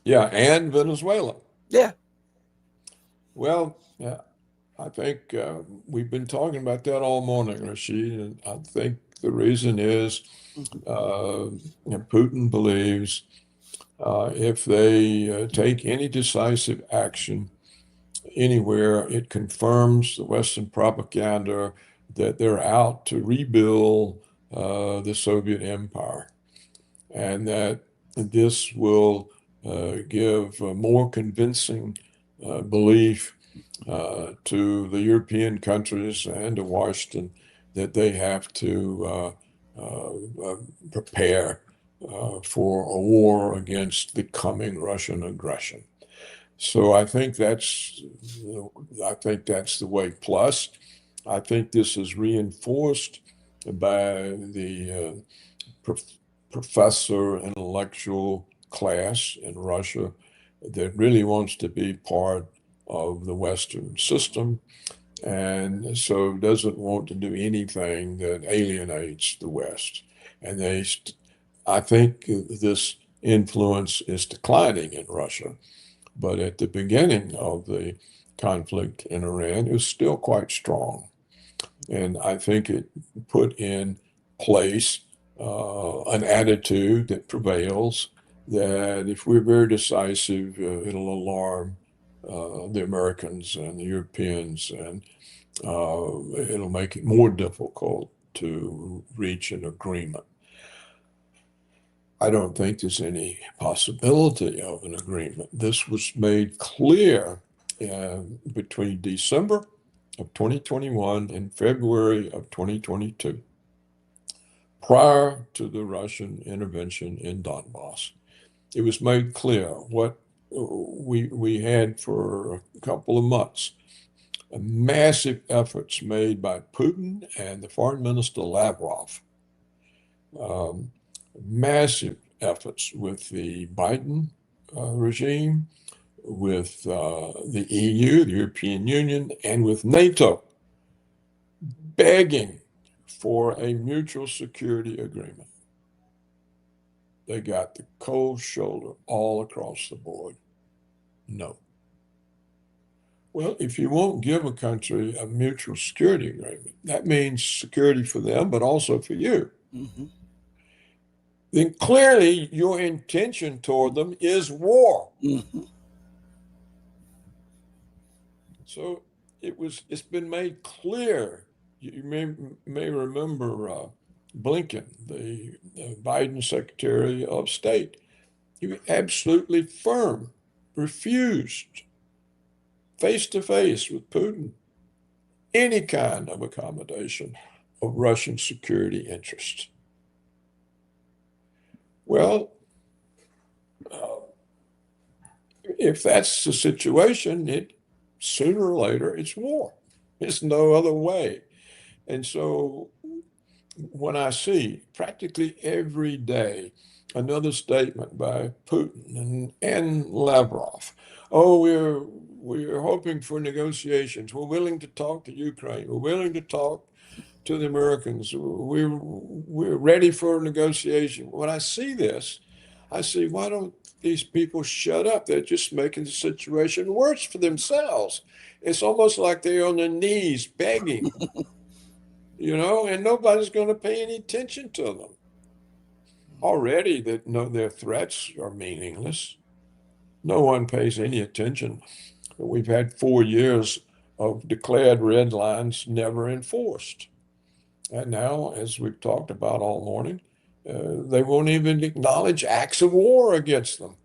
Yeah, and Venezuela. Yeah. Well, yeah, I think we've been talking about that all morning, Rashid, and I think the reason is Putin believes if they take any decisive action anywhere, it confirms the Western propaganda that they're out to rebuild the Soviet empire, and that this will give a more convincing belief to the European countries and to Washington that they have to prepare for a war against the coming Russian aggression. So I think that's the way. Plus, I think this is reinforced by the professor intellectual class in Russia that really wants to be part of the Western system, and so doesn't want to do anything that alienates the West. And I think this influence is declining in Russia. But at the beginning of the conflict in Iran, it was still quite strong. And I think it put in place an attitude that prevails that if we're very decisive, it'll alarm the Americans and the Europeans, and it'll make it more difficult to reach an agreement. I don't think there's any possibility of an agreement. This was made clear between December of 2021 and February of 2022, prior to the Russian intervention in Donbass. It was made clear what we had for a couple of months. Massive efforts made by Putin and the foreign minister Lavrov. Massive efforts with the Biden regime, with the EU, the European Union, and with NATO, begging for a mutual security agreement. They got the cold shoulder all across the board. No. Well, if you won't give a country a mutual security agreement, that means security for them, but also for you. Mm-hmm. Then clearly your intention toward them is war. Mm-hmm. So it's been made clear. You may remember Blinken, the Biden Secretary of State. He was absolutely firm, refused face to face with Putin any kind of accommodation of Russian security interests. Well, if that's the situation, sooner or later it's war. There's no other way. And so when I see practically every day another statement by Putin and Lavrov, oh, we're hoping for negotiations. We're willing to talk to Ukraine. We're willing to talk to the Americans. We're ready for a negotiation. When I see this, I say, why don't these people shut up? They're just making the situation worse for themselves. It's almost like they're on their knees begging, and nobody's going to pay any attention to them. already that no, their threats are meaningless. No one pays any attention. We've had 4 years of declared red lines never enforced. And now, as we've talked about all morning, they won't even acknowledge acts of war against them,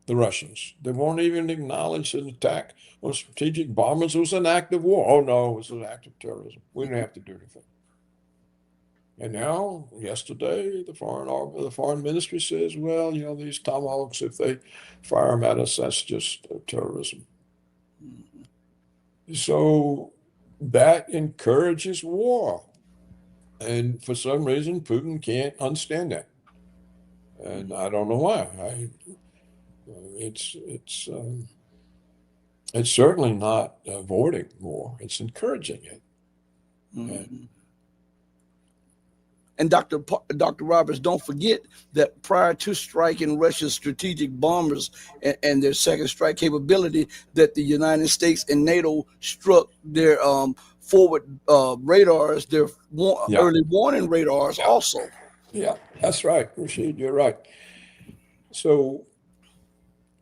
the Russians. They won't even acknowledge an attack on strategic bombers was an act of war. Oh, no, it was an act of terrorism. We didn't have to do anything. And now, yesterday, the foreign ministry says, well, these tomahawks, if they fire them at us, that's just terrorism. So that encourages war. And for some reason, Putin can't understand that. And I don't know why. It's certainly not avoiding war. It's encouraging it. And Dr. Roberts, don't forget that prior to striking Russia's strategic bombers and their second strike capability, that the United States and NATO struck their forward radars, their early warning radars also. Yeah, that's right, Rashid, you're right. So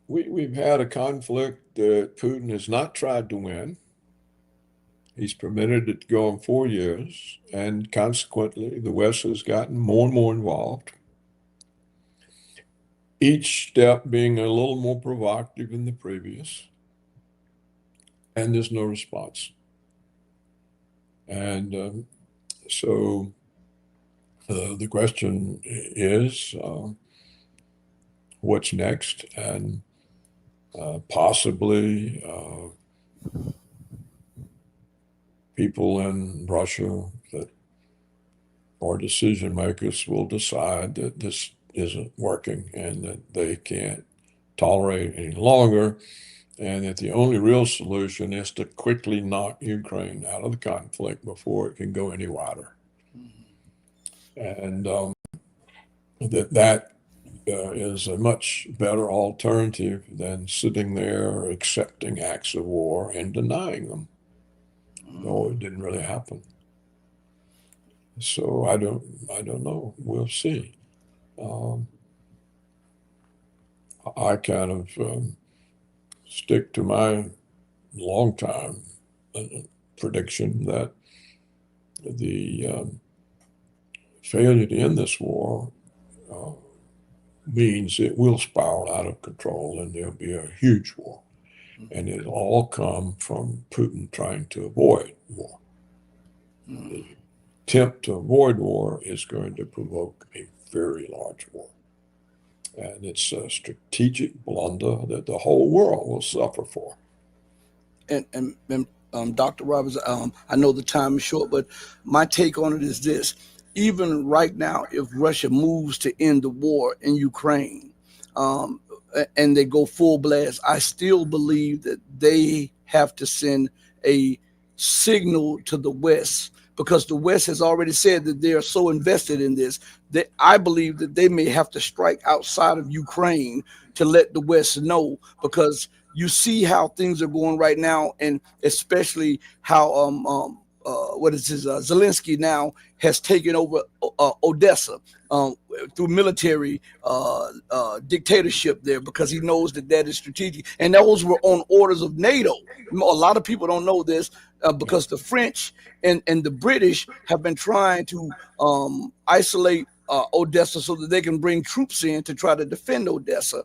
we've had a conflict that Putin has not tried to win. He's permitted it to go on 4 years, and consequently, the West has gotten more and more involved, each step being a little more provocative than the previous, and there's no response. And so the question is, what's next? And possibly people in Russia that are decision makers will decide that this isn't working and that they can't tolerate any longer, and that the only real solution is to quickly knock Ukraine out of the conflict before it can go any wider. And that is a much better alternative than sitting there accepting acts of war and denying them. No, it didn't really happen. So I don't know. We'll see. I kind of stick to my long time prediction that the failure to end this war means it will spiral out of control and there'll be a huge war. And it'll all come from Putin trying to avoid war. The attempt to avoid war is going to provoke a very large war. And it's a strategic blunder that the whole world will suffer for. And Dr. Roberts, I know the time is short, but my take on it is this. Even right now, if Russia moves to end the war in Ukraine, and they go full blast, I still believe that they have to send a signal to the West, because the West has already said that they are so invested in this that I believe that they may have to strike outside of Ukraine to let the West know, because you see how things are going right now, and especially how Zelensky now has taken over Odessa through military dictatorship there, because he knows that is strategic. And those were on orders of NATO. A lot of people don't know this because the French and the British have been trying to isolate Odessa so that they can bring troops in to try to defend Odessa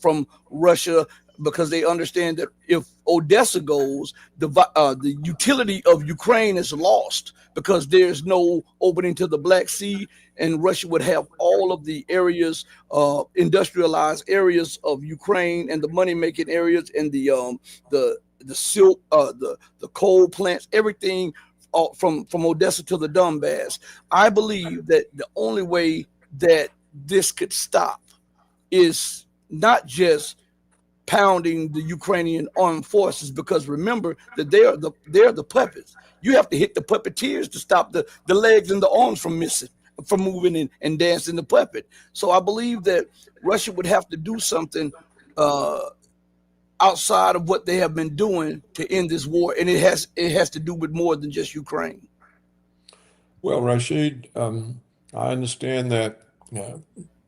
from Russia, because they understand that if Odessa goes, the utility of Ukraine is lost, because there's no opening to the Black Sea, and Russia would have all of the areas, industrialized areas of Ukraine, and the money-making areas, and the silk, the coal plants, everything from Odessa to the Donbass. I believe that the only way that this could stop is not just pounding the Ukrainian armed forces, because remember that they're the puppets. You have to hit the puppeteers to stop the legs and the arms from moving and dancing the puppet. So I believe that Russia would have to do something outside of what they have been doing to end this war, and it has to do with more than just Ukraine. Well, Rashid, I understand that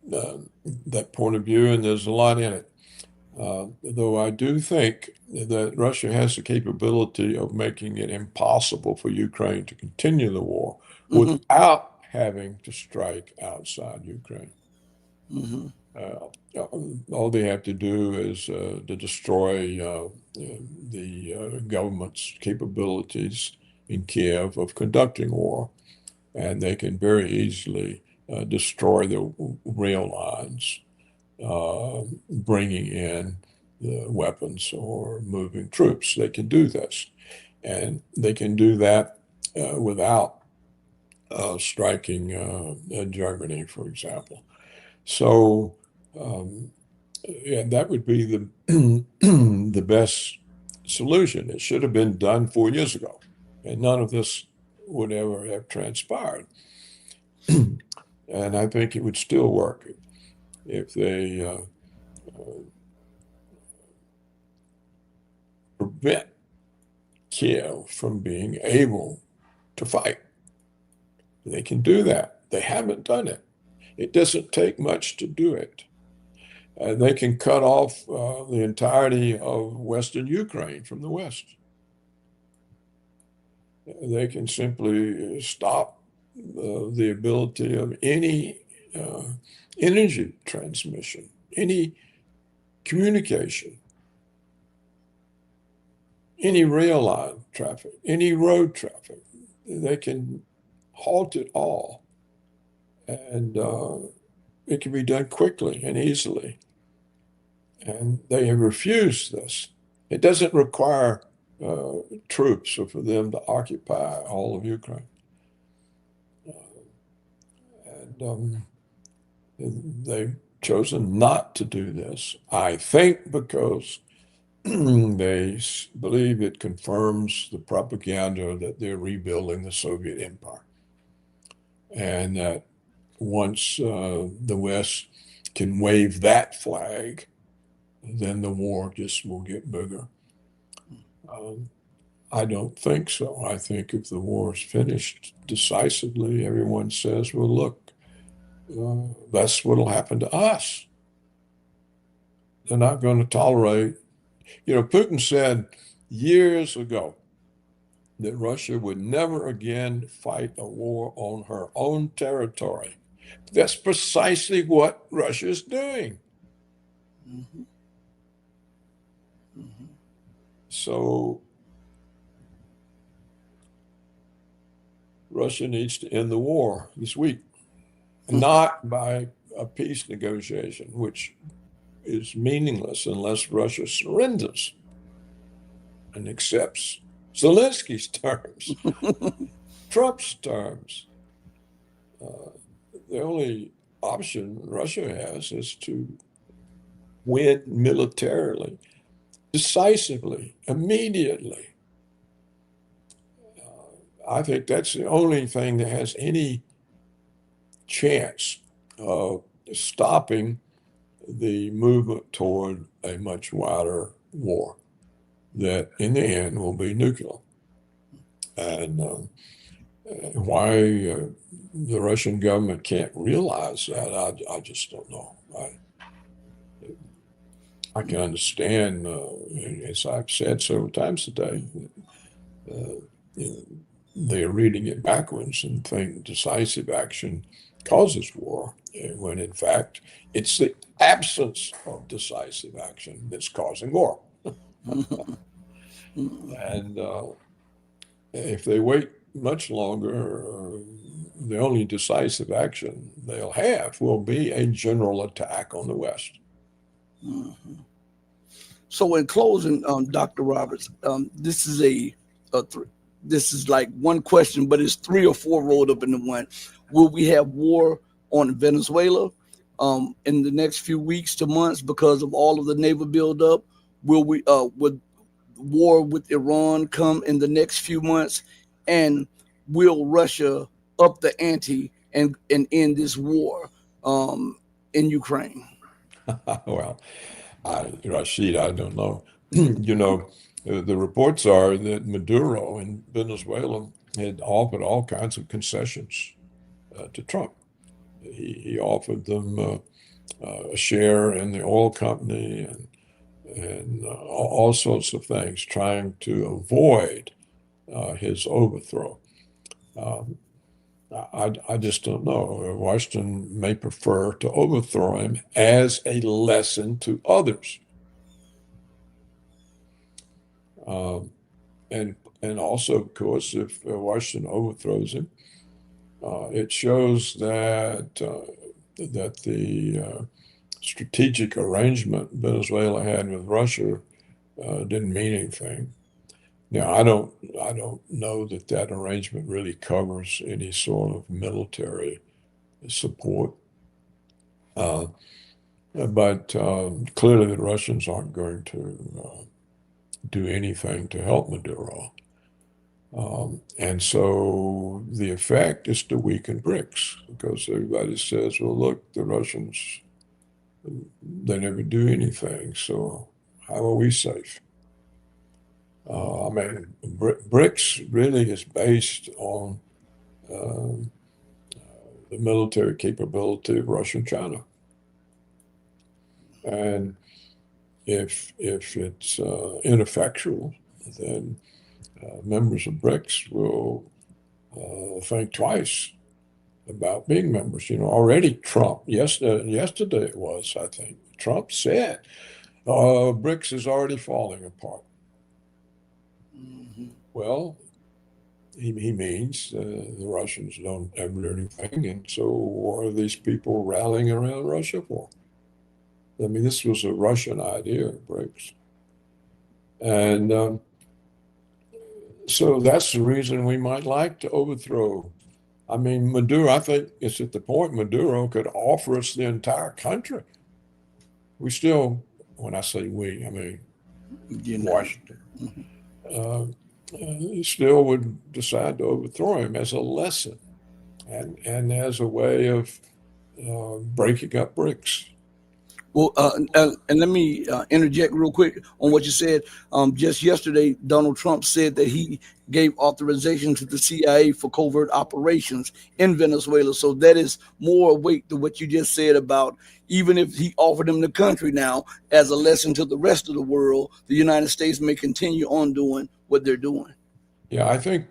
that point of view, and there's a lot in it. Though I do think that Russia has the capability of making it impossible for Ukraine to continue the war without having to strike outside Ukraine. Mm-hmm. All they have to do is to destroy the government's capabilities in Kiev of conducting war, and they can very easily destroy the rail lines, bringing in weapons or moving troops. They can do this, and they can do that without striking Germany, for example. So, yeah, that would be the the best solution. It should have been done 4 years ago, and none of this would ever have transpired. And I think it would still work if they prevent Kiev from being able to fight. They can do that. They haven't done it. It doesn't take much to do it. They can cut off the entirety of Western Ukraine from the West. They can simply stop the ability of any energy transmission, any communication, any rail line traffic, any road traffic. They can halt it all. And it can be done quickly and easily. And they have refused this. It doesn't require troops or for them to occupy all of Ukraine. And they've chosen not to do this, I think, because they believe it confirms the propaganda that they're rebuilding the Soviet empire. And that once the West can wave that flag, then the war just will get bigger. I don't think so. I think if the war is finished decisively, everyone says, well, look, that's what will happen to us. They're not going to tolerate. Putin said years ago that Russia would never again fight a war on her own territory. That's precisely what Russia is doing. Mm-hmm. Mm-hmm. So Russia needs to end the war this week, not by a peace negotiation, which is meaningless unless Russia surrenders and accepts Zelensky's terms, Trump's terms. The only option Russia has is to win militarily, decisively, immediately. I think that's the only thing that has any chance of stopping the movement toward a much wider war that in the end will be nuclear. And why the Russian government can't realize that, I just don't know. I can understand, as I've said several times today, they're reading it backwards and think decisive action causes war, when in fact it's the absence of decisive action that's causing war. And if they wait much longer, the only decisive action they'll have will be a general attack on the West. Mm-hmm. So in closing, Dr. Roberts, this is this is like one question, but it's three or four rolled up into one. Will we have war on Venezuela in the next few weeks to months because of all of the naval buildup? Would war with Iran come in the next few months? And will Russia up the ante and end this war in Ukraine? Well, Rashid, I don't know. The reports are that Maduro in Venezuela had offered all kinds of concessions to Trump. He offered them a share in the oil company and all sorts of things, trying to avoid his overthrow. Um, I just don't know. Washington may prefer to overthrow him as a lesson to others. Um, and also, of course, if Washington overthrows him, it shows that that the strategic arrangement Venezuela had with Russia didn't mean anything. Now, I don't know that that arrangement really covers any sort of military support, uh, but clearly the Russians aren't going to do anything to help Maduro. And so the effect is to weaken BRICS because everybody says, well, look, the Russians, they never do anything. So how are we safe? I mean, BRICS really is based on uh, the military capability of Russia and China. And if it's ineffectual, then members of BRICS will think twice about being members. You know, already Trump, yesterday it was, I think, Trump said, BRICS is already falling apart. Mhm. Well, he means the Russians don't ever do anything, and so what are these people rallying around Russia for? I mean, this was a Russian idea, BRICS. And so that's the reason we might like to overthrow. I mean, Maduro, I think it's at the point Maduro could offer us the entire country. We still, when I say we, I mean United Washington, States. Mhm. still would decide to overthrow him as a lesson and as a way of breaking up BRICS. Well, and let me interject real quick on what you said. Just yesterday, Donald Trump said that he gave authorization to the CIA for covert operations in Venezuela. So that is more weight to what you just said about even if he offered them the country now as a lesson to the rest of the world, the United States may continue on doing what they're doing. Yeah, I think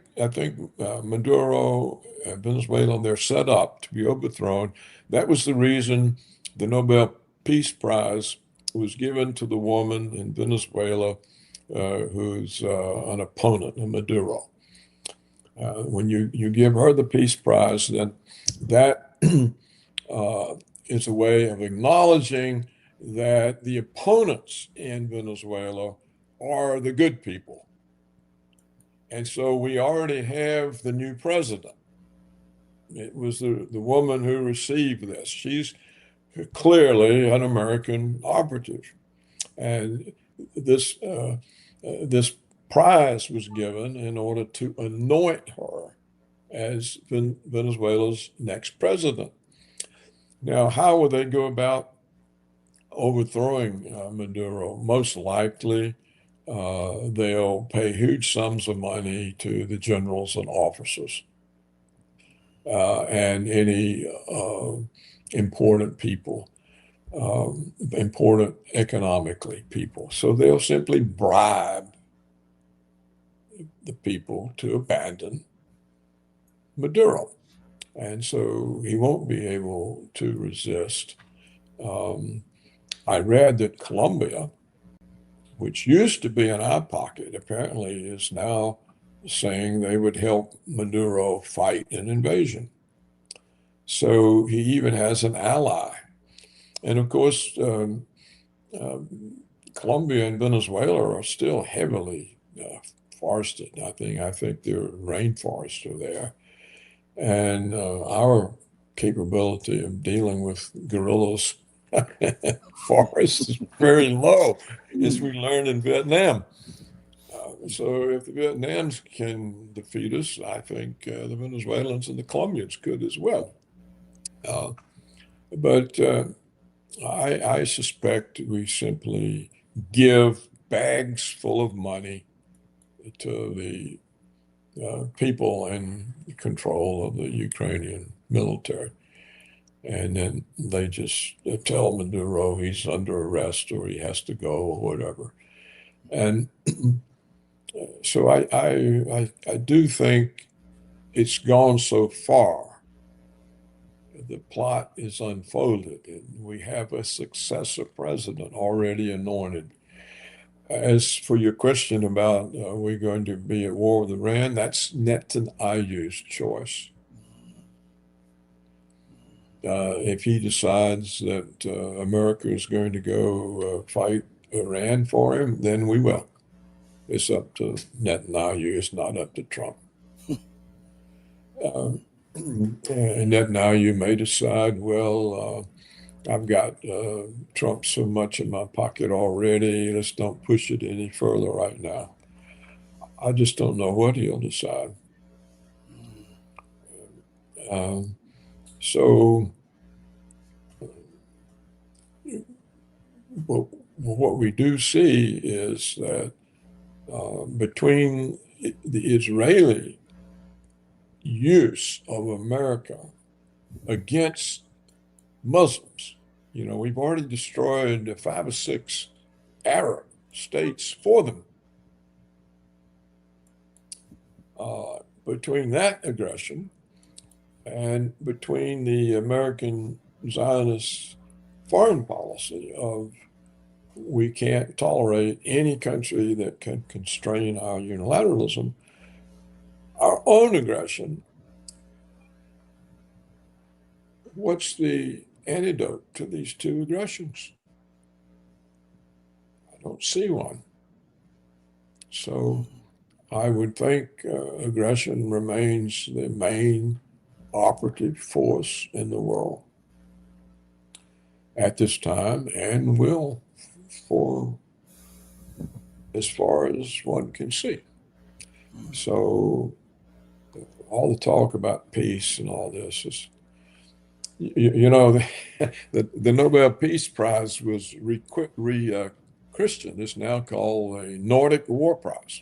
Maduro and Venezuela, they're set up to be overthrown. That was the reason the Nobel Peace Prize was given to the woman in Venezuela who's an opponent of Maduro. When you give her the Peace Prize, then that uh, is a way of acknowledging that the opponents in Venezuela are the good people. And so we already have the new president. It was the woman who received this. She's clearly an American operative. And this prize was given in order to anoint her as Venezuela's next president. Now, how will they go about overthrowing Maduro? Most likely, they'll pay huge sums of money to the generals and officers and any important people, important economically people. So they'll simply bribe the people to abandon Maduro. And so he won't be able to resist. Um, I read that Colombia, which used to be in our pocket, apparently is now saying they would help Maduro fight an invasion. So he even has an ally. And of course, Colombia and Venezuela are still heavily forested. I think their rainforests are there. And our capability of dealing with guerrillas forests is very low, as we learned in Vietnam. So if the Vietnamans can defeat us, I think the Venezuelans and the Colombians could as well. Uh, but I suspect we simply give bags full of money to the people in control of the Ukrainian military. And then they just tell Maduro he's under arrest or he has to go or whatever. And so I do think it's gone so far. The plot is unfolded, and we have a successor president already anointed. As for your question about are we going to be at war with Iran, that's Netanyahu's choice. If he decides that America is going to go fight Iran for him, then we will. It's up to Netanyahu. It's not up to Trump. And Netanyahu may decide, well, I've got Trump so much in my pocket already. Let's don't push it any further right now. I just don't know what he'll decide. So what we do see is that between the Israeli use of America against Muslims, we've already destroyed 5 or 6 Arab states for them. Between that aggression and between the American Zionist foreign policy of we can't tolerate any country that can constrain our unilateralism, our own aggression, what's the antidote to these 2 aggressions? I don't see one. So I would think aggression remains the main operative force in the world at this time and will for as far as one can see. So all the talk about peace and all this is, the Nobel Peace Prize was Christian. It's now called a Nordic War Prize.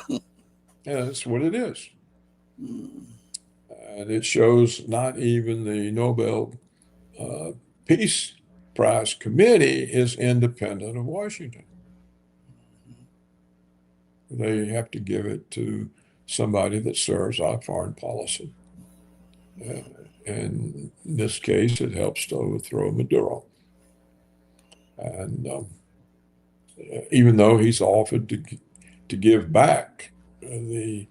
And that's what it is. And it shows not even the Nobel Peace Prize Committee is independent of Washington. They have to give it to somebody that serves our foreign policy. And in this case, it helps to overthrow Maduro. And even though he's offered to give back the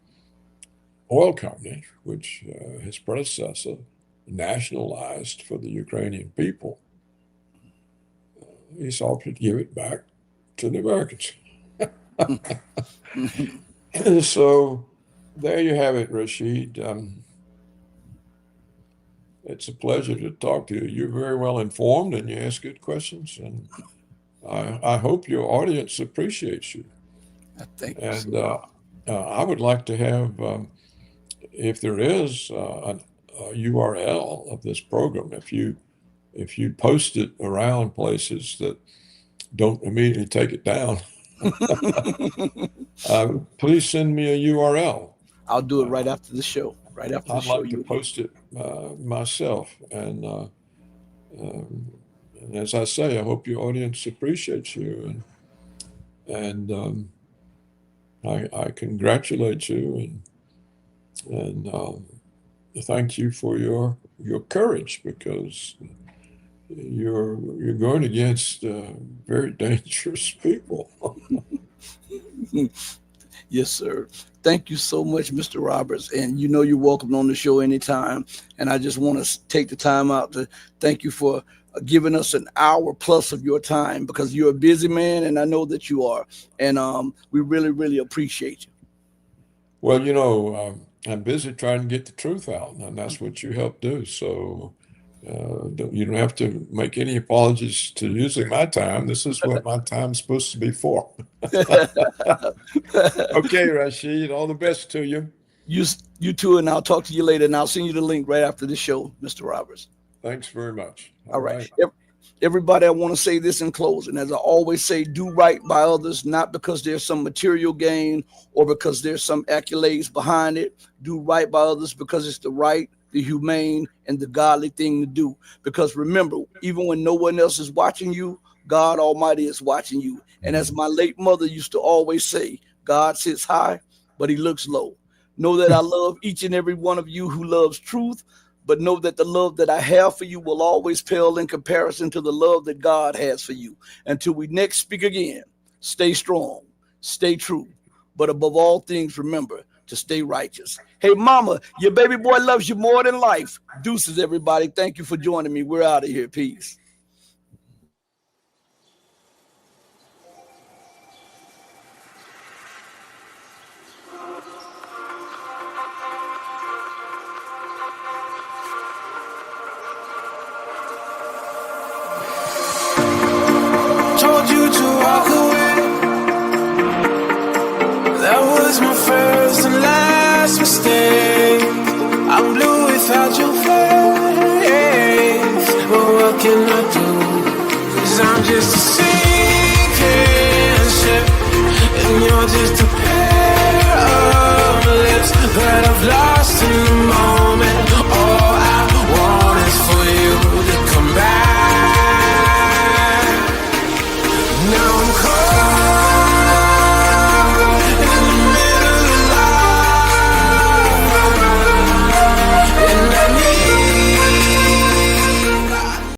oil company, which his predecessor nationalized for the Ukrainian people, he's offered to give it back to the Americans. And so there you have it, Rashid. It's a pleasure to talk to you. You're very well informed and you ask good questions, and I hope your audience appreciates you. Thank you. And I would like to have, if there is a URL of this program, if you post it around places that don't immediately take it down, please send me a URL. I'll do it right after the show. Right after the I'd show. like to post it myself. And as I say, I hope your audience appreciates you. And I congratulate you and thank you for your courage, because you're going against very dangerous people. Yes, sir. Thank you so much, Mr. Roberts. And you're welcome on the show anytime. And I just want to take the time out to thank you for giving us an hour plus of your time, because you're a busy man, and I know that you are. And we really, really appreciate you. Well, I'm busy trying to get the truth out, and that's what you help do. So you don't have to make any apologies to using my time. This is what my time's supposed to be for. Okay, Rashid, all the best to you. You too, and I'll talk to you later, and I'll send you the link right after the show, Mr. Roberts. Thanks very much. All right. Everybody, I want to say this in closing. As I always say, do right by others, not because there's some material gain or because there's some accolades behind it. Do right by others because it's the right the humane, and the godly thing to do. Because remember, even when no one else is watching you, God Almighty is watching you. And as my late mother used to always say, God sits high, but he looks low. Know that I love each and every one of you who loves truth, but know that the love that I have for you will always pale in comparison to the love that God has for you. Until we next speak again, stay strong, stay true, but above all things, remember to stay righteous. Hey, mama, your baby boy loves you more than life. Deuces, everybody. Thank you for joining me. We're out of here. Peace. Told you to walk away. That was my first and last mistake. I'm blue without your face. But what can I do? 'Cause I'm just a sinking ship, and you're just a pair of lips that I've lost.